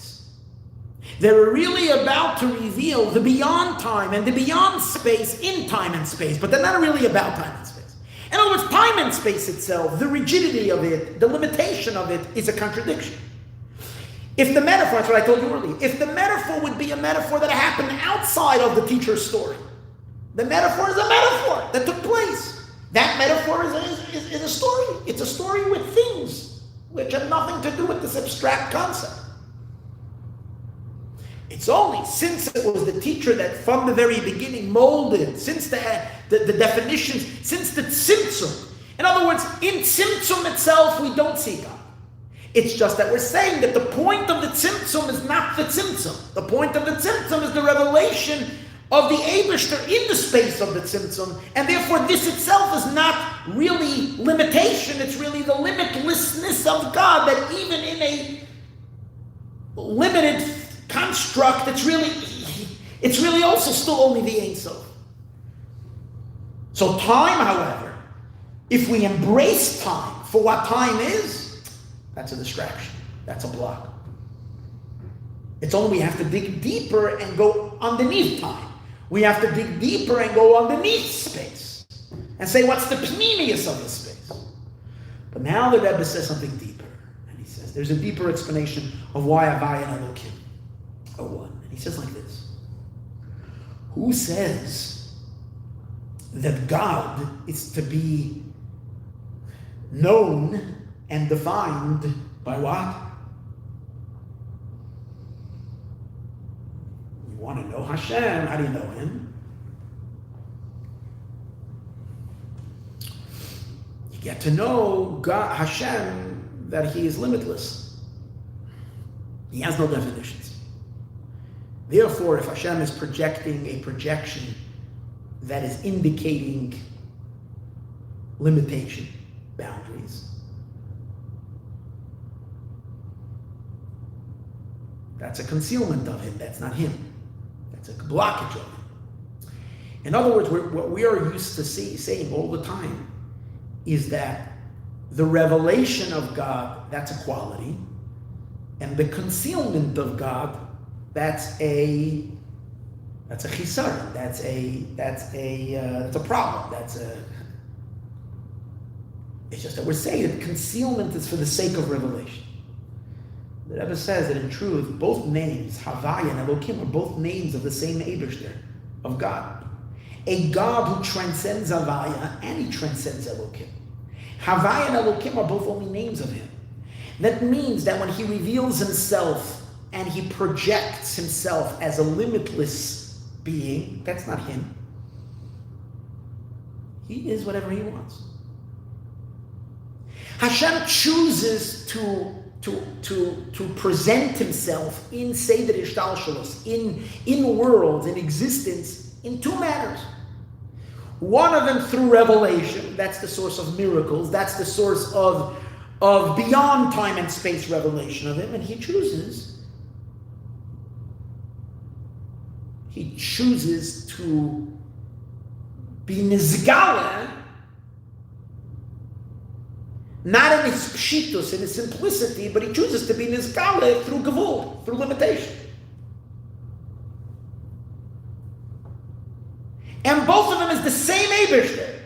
They're really about to reveal the beyond time and the beyond space in time and space, but they're not really about time and space. In other words, time and space itself, the rigidity of it, the limitation of it is a contradiction. If the metaphor, that's what I told you earlier, if the metaphor would be a metaphor that happened outside of the teacher's story, the metaphor is a metaphor that took place. That metaphor is a story. It's a story with things which have nothing to do with this abstract concept. It's only since it was the teacher that from the very beginning molded, since the definitions, since the tzimtzum. In other words, in tzimtzum itself, we don't see God. It's just that we're saying that the point of the tzimtzum is not the tzimtzum. The point of the tzimtzum is the revelation of the Eibishter in the space of the tzimtzum, and therefore this itself is not really limitation, it's really the limitlessness of God, that even in a limited construct, it's really also still only the Ein Sof. So time, however, if we embrace time for what time is, that's a distraction, that's a block. It's only we have to dig deeper and go underneath time. We have to dig deeper and go underneath space and say, what's the pneumius of the space? But now the Rebbe says something deeper. And he says, there's a deeper explanation of why Havaya and Elokim are one. And he says like this. Who says that God is to be known and defined by what? You want to know Hashem, how do you know Him? You get to know God, Hashem, that He is limitless. He has no definitions. Therefore, if Hashem is projecting a projection that is indicating limitation, boundaries, that's a concealment of Him, that's not Him. That's a blockage of Him. In other words, what we are used to saying all the time is that the revelation of God, that's a quality, and the concealment of God, that's a chisaron, that's a problem, it's just that we're saying that concealment is for the sake of revelation. The Rebbe says that in truth, both names, Havaya and Elokim, are both names of the same Eibishter, of God. A God who transcends Havaya and He transcends Elokim. Havaya and Elokim are both only names of Him. That means that when He reveals Himself and He projects Himself as a limitless being, that's not Him. He is whatever He wants. Hashem chooses to present Himself in Seder Ishtalshalos, in worlds, in existence, in two manners. One of them through revelation, that's the source of miracles, that's the source of beyond time and space revelation of Him, and He chooses to be Nizgala, not in its pshitus, in its simplicity, but He chooses to be Nizgala through gavul, through limitation. And both of them is the same Eibishter.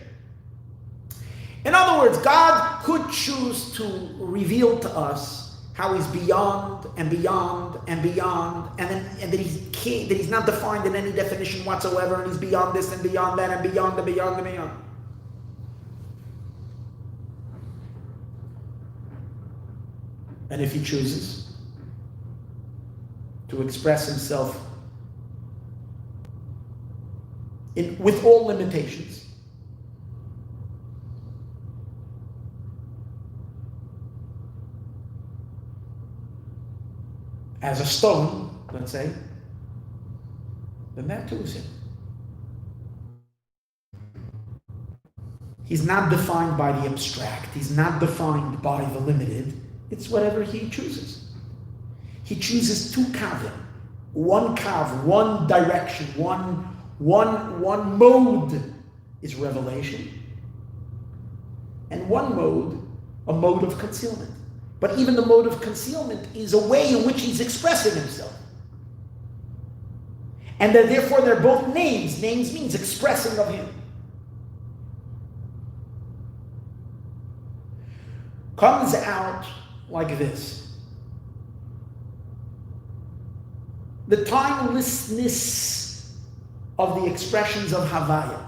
In other words, God could choose to reveal to us how He's beyond and beyond and beyond, and that He's not defined in any definition whatsoever, and He's beyond this and beyond that and beyond and beyond and beyond. And if He chooses to express Himself with all limitations, as a stone, let's say, then that too is Him. He's not defined by the abstract. He's not defined by the limited. It's whatever He chooses. He chooses two kavim, one kav, one direction, one mode is revelation, and one mode, a mode of concealment. But even the mode of concealment is a way in which He's expressing Himself. And that therefore they're both names. Names means expressing of Him. Comes out like this. The timelessness of the expressions of Havaya,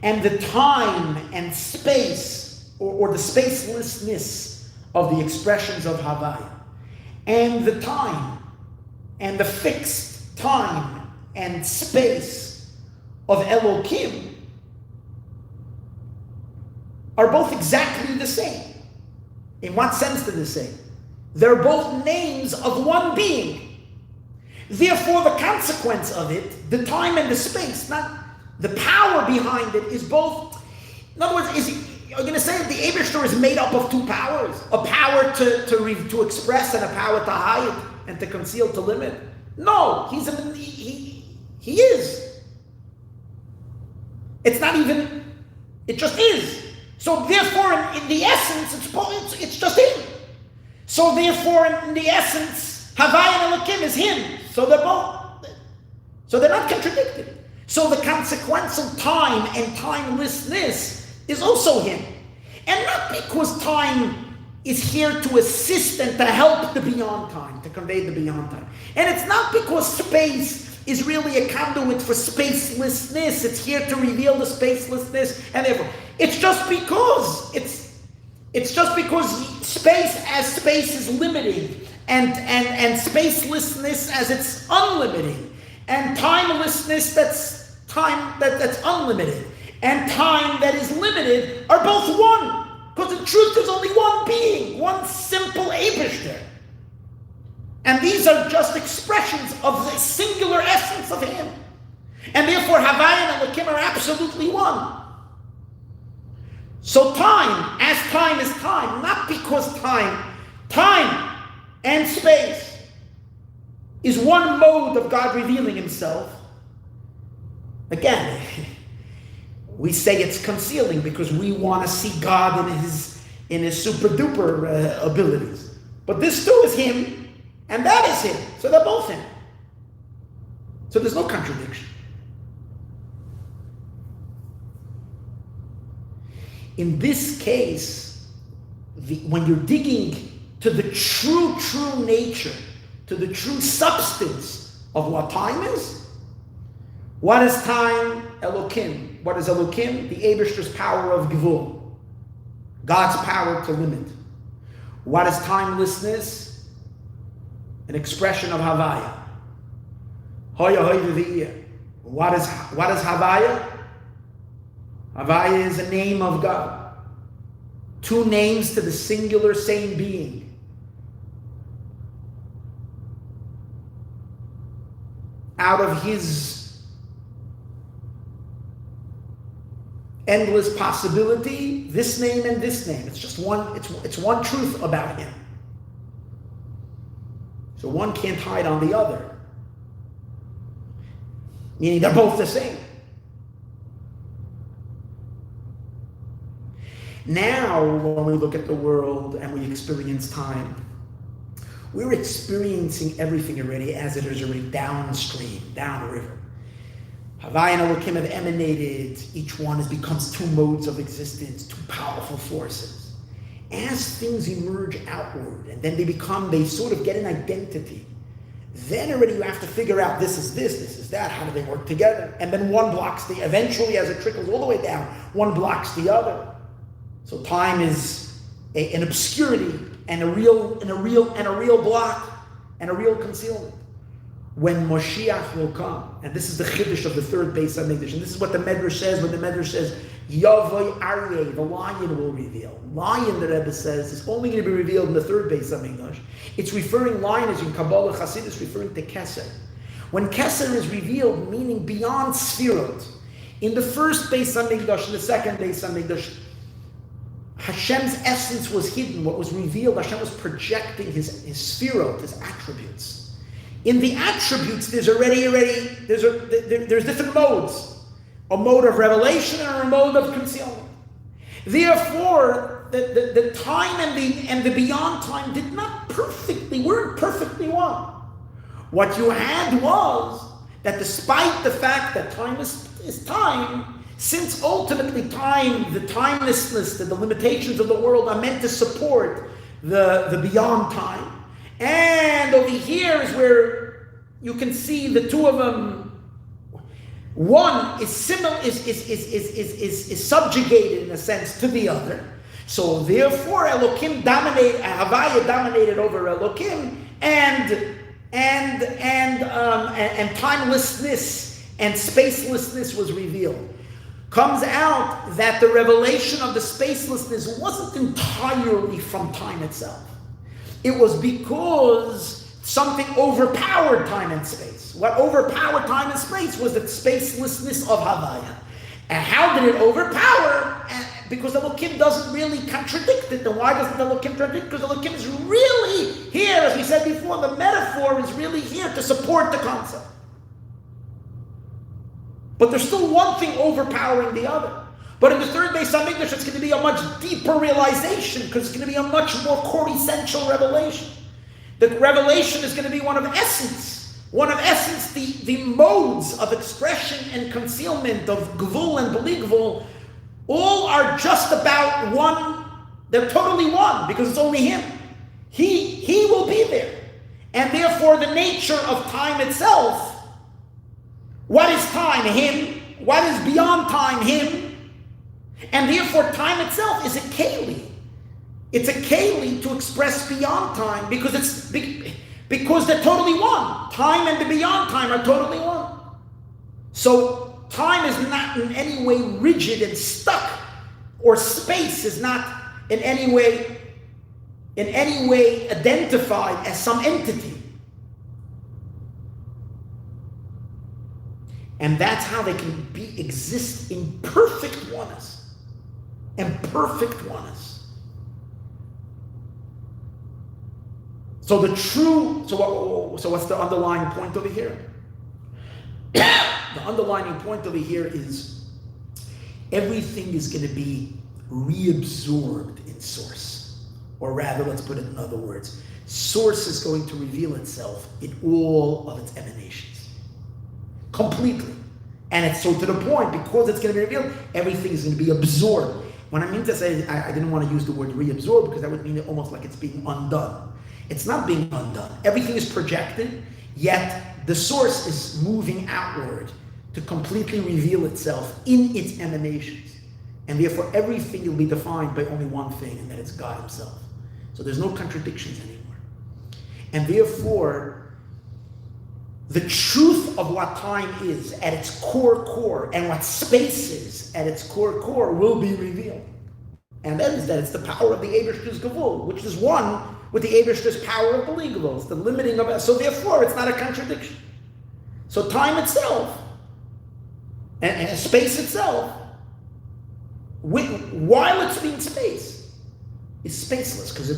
and the time and space, or the spacelessness of the expressions of Havaya, and the time and the fixed time and space of Elokim are both exactly the same. In what sense they're the same? They're both names of one being. Therefore, the consequence of it, the time and the space, not the power behind it, is both. In other words, you're going to say that the Eibishter is made up of two powers: a power to express and a power to hide and to conceal, to limit. No, he is. It's not even. It just is. So therefore, in the essence, it's just Him. So therefore, in the essence, Havaya and Elokim is Him. So they're both. So they're not contradicted. So the consequential time and timelessness is also him. And not because time is here to assist and to help the beyond time, to convey the beyond time. And it's not because space is really a conduit for spacelessness. It's here to reveal the spacelessness, and therefore it's just because space is limiting, and spacelessness as it's unlimited, and timelessness that's unlimited, and time that is limited are both one. Because in truth there's only one being, one simple Eibishter. And these are just expressions of the singular essence of him. And therefore Havaya and Elokim are absolutely one. So time is time, not because time and space is one mode of God revealing himself. Again, we say it's concealing because we want to see God in his super duper abilities. But this too is him. And that is him. So they're both him. So there's no contradiction. In this case, when you're digging to the true nature, to the true substance of what time is, what is time? Elokim. What is Elokim? The Eibishter's power of Givul. God's power to limit. What is timelessness? An expression of Havaya. Hoya hoya v'iyah. What is Havaya? Havaya is a name of God. Two names to the singular same being. Out of his endless possibility, this name and this name. It's just one, it's one truth about him. So one can't hide on the other. Meaning they're both the same. Now, when we look at the world and we experience time, we're experiencing everything already as it is already downstream, downriver. Havaya and Elokim have emanated. Each one becomes two modes of existence, two powerful forces. As things emerge outward, and then they sort of get an identity, then already you have to figure out this is that, how do they work together? And then one blocks eventually as it trickles all the way down, one blocks the other. So time is an obscurity and a real block and a real concealment. When Moshiach will come, and this is the chiddush of the third Beis Hamikdash, and this is what the Medrash says when the Medrash says, Yavoi Aryeh, the lion will reveal. Lion, the Rebbe says, is only going to be revealed in the third Beis Hamikdash. It's referring, lion is in Kabbalah Chassidus, referring to Keser. When Keser is revealed, meaning beyond Sfirot, in the first Beis Hamikdash, in the second Beis Hamikdash, Hashem's essence was hidden. What was revealed, Hashem was projecting his Sfirot, his attributes. In the attributes, there's different modes. A mode of revelation and a mode of concealment. Therefore, the time and the beyond time weren't perfectly one. What you had was that despite the fact that time is time, since ultimately time, the timelessness, the limitations of the world are meant to support the beyond time. And over here is where you can see the two of them. One is subjugated in a sense to the other. So therefore, Elokim Havaya dominated over Elokim, and timelessness and spacelessness was revealed. Comes out that the revelation of the spacelessness wasn't entirely from time itself. It was because something overpowered time and space. What overpowered time and space was the spacelessness of Havaya. And how did it overpower? Because Elokim doesn't really contradict it. And why doesn't Elokim contradict it? Because Elokim is really here, as we said before, the metaphor is really here to support the concept. But there's still one thing overpowering the other. But in the third Beis Hamikdash, it's going to be a much deeper realization, because it's going to be a much more core essential revelation. The revelation is going to be one of essence. one of essence, the modes of expression and concealment of gvul and beli gvul, all are just about one. They're totally one because it's only him. He will be there. And therefore the nature of time itself, what is time? Him. What is beyond time? Him. And therefore time itself is a keli. It's a keli to express beyond time because they're totally one. Time and the beyond time are totally one. So time is not in any way rigid and stuck, or space is not in any way identified as some entity. And that's how they can exist in perfect oneness. And perfect oneness. So what's the underlying point over here? The underlying point over here is everything is going to be reabsorbed in source. Or rather, let's put it in other words, source is going to reveal itself in all of its emanations. Completely. And it's so to the point, because it's going to be revealed, everything is going to be absorbed. When I mean to say, I didn't want to use the word reabsorbed because that would mean it almost like it's being undone. It's not being undone. Everything is projected, yet the source is moving outward to completely reveal itself in its emanations. And therefore everything will be defined by only one thing, and that is God himself. So there's no contradictions anymore. And therefore, the truth of what time is at its core, and what space is at its core will be revealed. And that is that it's the power of the Eibishter's Gevul, which is one with the Eibishter's power of beli gvul. It's the limiting of it. So therefore, it's not a contradiction. So time itself, and space itself, while it's being space, is spaceless, because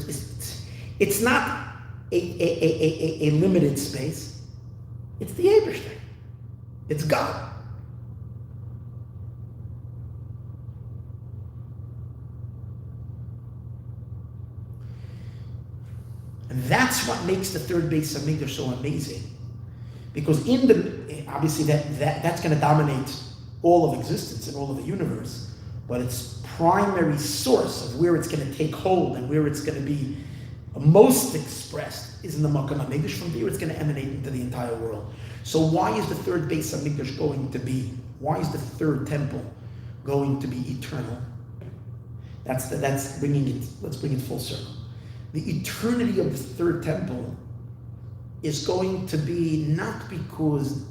it's not a limited space. It's the Eibishter. It's God. And that's what makes the third Beis Hamikdash so amazing. Because obviously that's going to dominate all of existence and all of the universe, but its primary source of where it's going to take hold and where it's going to be most expressed is in the Makom HaMikdash. From there it's going to emanate into the entire world. So why is the third Beis Hamikdash going to be? Why is the third temple going to be eternal? Let's bring it full circle. The eternity of the third temple is going to be not because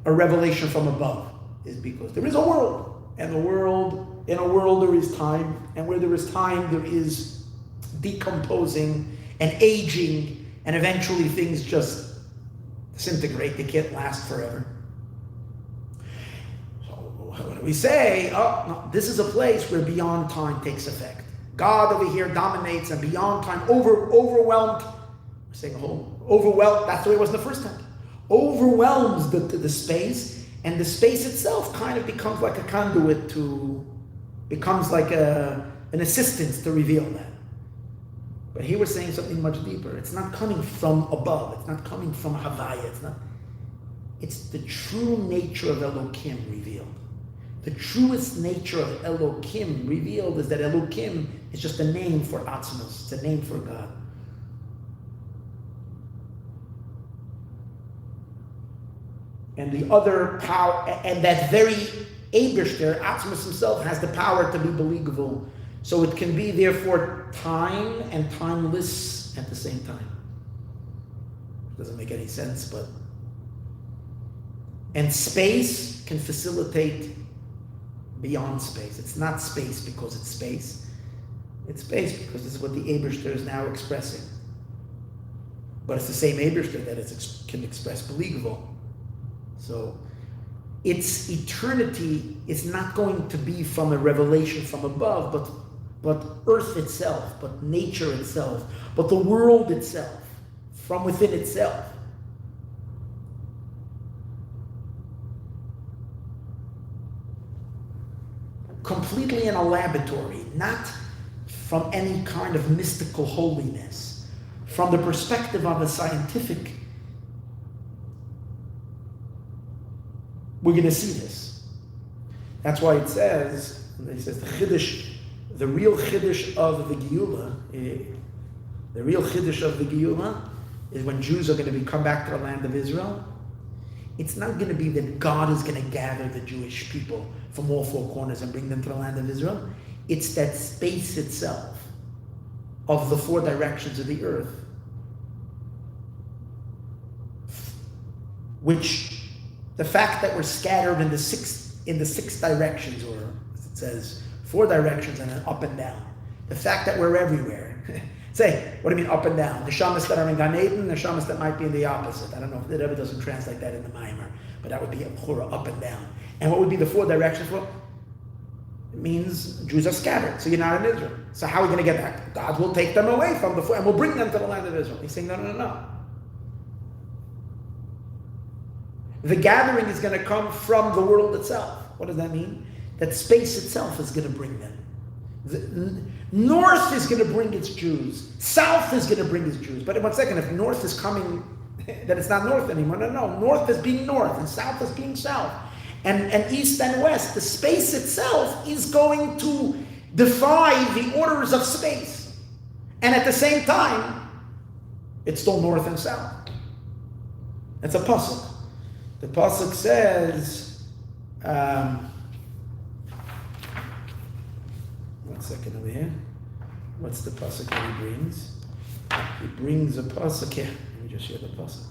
a revelation from above, is because there is a world, and in a world there is time, and where there is time there is decomposing and aging, and eventually things just disintegrate. They can't last forever. So what do we say? Oh, no, this is a place where beyond time takes effect. God over here dominates, and beyond time overwhelmed. We're saying overwhelmed. That's the way it was in the first temple. Overwhelms the space, and the space itself kind of becomes like a conduit becomes like an assistance to reveal that. But here we're saying something much deeper. It's not coming from above. It's not coming from Havaya. It's the true nature of Elokim revealed. The truest nature of Elokim revealed is that Elokim is just a name for Atzmos. It's a name for God. And the other power, and that very Eibishter, Atzmos himself, has the power to be beli gvul. So it can be, therefore, time and timeless at the same time. Doesn't make any sense, but... And space can facilitate beyond space. It's not space because it's space. It's space because this is what the Eibishter is now expressing. But it's the same Eibishter that can express beli gvul. So its eternity is not going to be from a revelation from above, but earth itself, but nature itself, but the world itself, from within itself. Completely in a laboratory, not from any kind of mystical holiness. From the perspective of a scientific we're going to see this. That's why it says, the chiddush, the real chiddush of the Geula, is when Jews are going to come back to the land of Israel. It's not going to be that God is going to gather the Jewish people from all four corners and bring them to the land of Israel. It's that space itself of the four directions of the earth, which the fact that we're scattered in the six directions, or as it says, four directions and then up and down. The fact that we're everywhere. Say, what do you mean up and down? The shamas that are in Gan Eden, the shamas that might be in the opposite. I don't know if it ever doesn't translate that in the Maimer, but that would be a chura, up and down. And what would be the four directions for? It means Jews are scattered, so you're not in Israel. So how are we going to get back? God will take them away from the four, and we'll bring them to the land of Israel. He's saying, no. The gathering is going to come from the world itself. What does that mean? That space itself is going to bring them. The north is going to bring its Jews. South is going to bring its Jews. But in 1 second, if north is coming, then it's not north anymore. No. North is being north, and south is being south. And east and west, the space itself is going to defy the orders of space. And at the same time, it's still north and south. It's a pasuk. The pasuk says, 1 second over here. What's the pasuk that he brings? He brings a pasuk here. Let me just share the pasuk.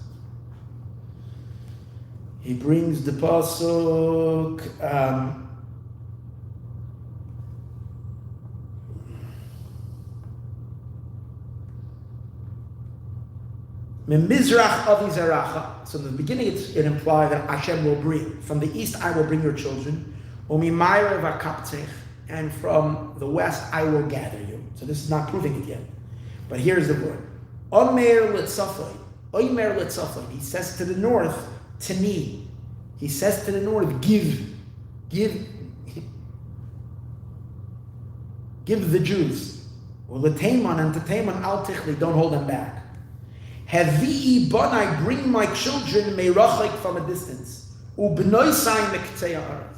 He brings the pasuk. Mimizrach avi zaracha. So in the beginning, it implies that Hashem will bring. From the east, I will bring your children. Umimayra v'kaptzech. And from the west, I will gather you. So this is not proving it yet. But here's the word. Omer litzafay. Omer litzafay. He says to the north, Tani. He says to the north, give the Jews. Well, the Taman and to Taman al tichli, don't hold them back. Havi'i banai, bring my children meirachik from a distance. Ubnoisai mektzei haaretz.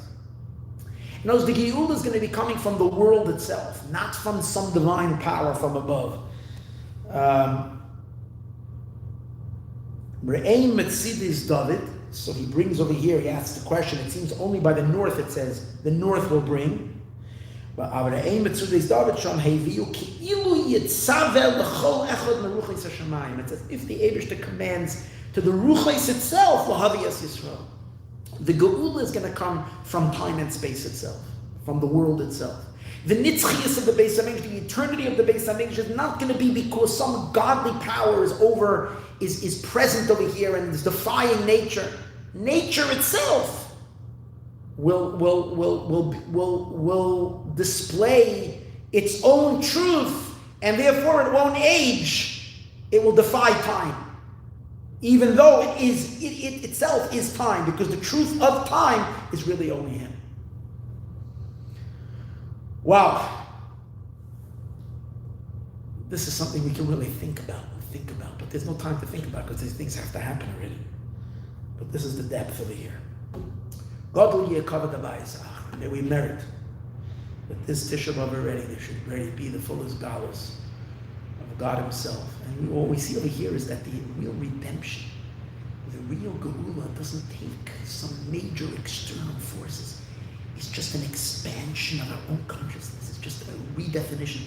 Notice the Geula is going to be coming from the world itself, not from some divine power from above. Re'ein metzidis David. So he brings over here, he asks the question, it seems only by the north it says, the north will bring. But it says, if the Eibishter commands to the Ruchais itself, Yisroel. The Geula is going to come from time and space itself, from the world itself. The Nitzchias of the Beis HaMikdash, the eternity of the Beis HaMikdash is not going to be because some godly power is present over here and is defying nature. Nature itself will display its own truth, and therefore it won't age. It will defy time, even though it itself is time, because the truth of time is really only Him. Wow. This is something we can really think about, but there's no time to think about because these things have to happen already. But this is the depth over here. May we merit that this Tisha B'Av already, there should already be the fullest galus of God Himself. And what we see over here is that the real redemption, the real Geula doesn't take some major external forces. It's just an expansion of our own consciousness. It's just a redefinition.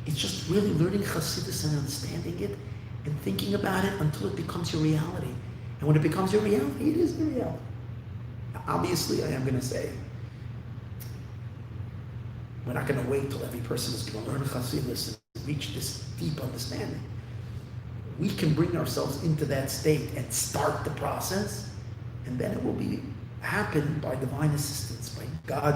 It's just really learning Chassidus and understanding it and thinking about it until it becomes your reality. And when it becomes your reality, it is your reality. Obviously, I am going to say, we're not going to wait till every person is going to learn Chassidus and reach this deep understanding. We can bring ourselves into that state and start the process, and then it will happen by divine assistance, by God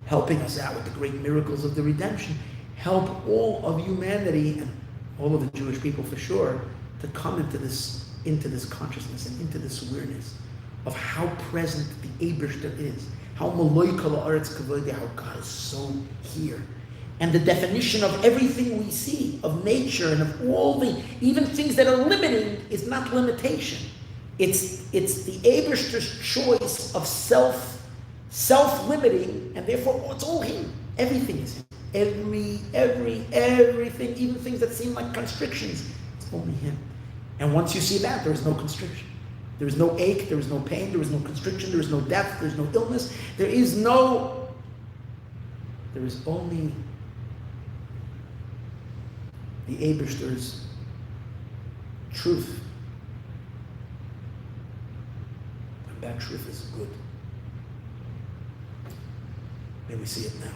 helping us out with the great miracles of the redemption, help all of humanity and all of the Jewish people for sure to come into this consciousness and into this awareness of how present the Eibishter is, how Maloikala Aretz Kavodia, how God is so here. And the definition of everything we see, of nature and of all even things that are limiting, is not limitation. It's the Eibishter's choice of self-limiting, and therefore it's all him. Everything is him. Everything, even things that seem like constrictions, it's only him. And once you see that, there is no constriction. There is no ache, there is no pain, there is no constriction, there is no death, there is no illness, there is only the Eibishter's truth. And that truth is good. May we see it now.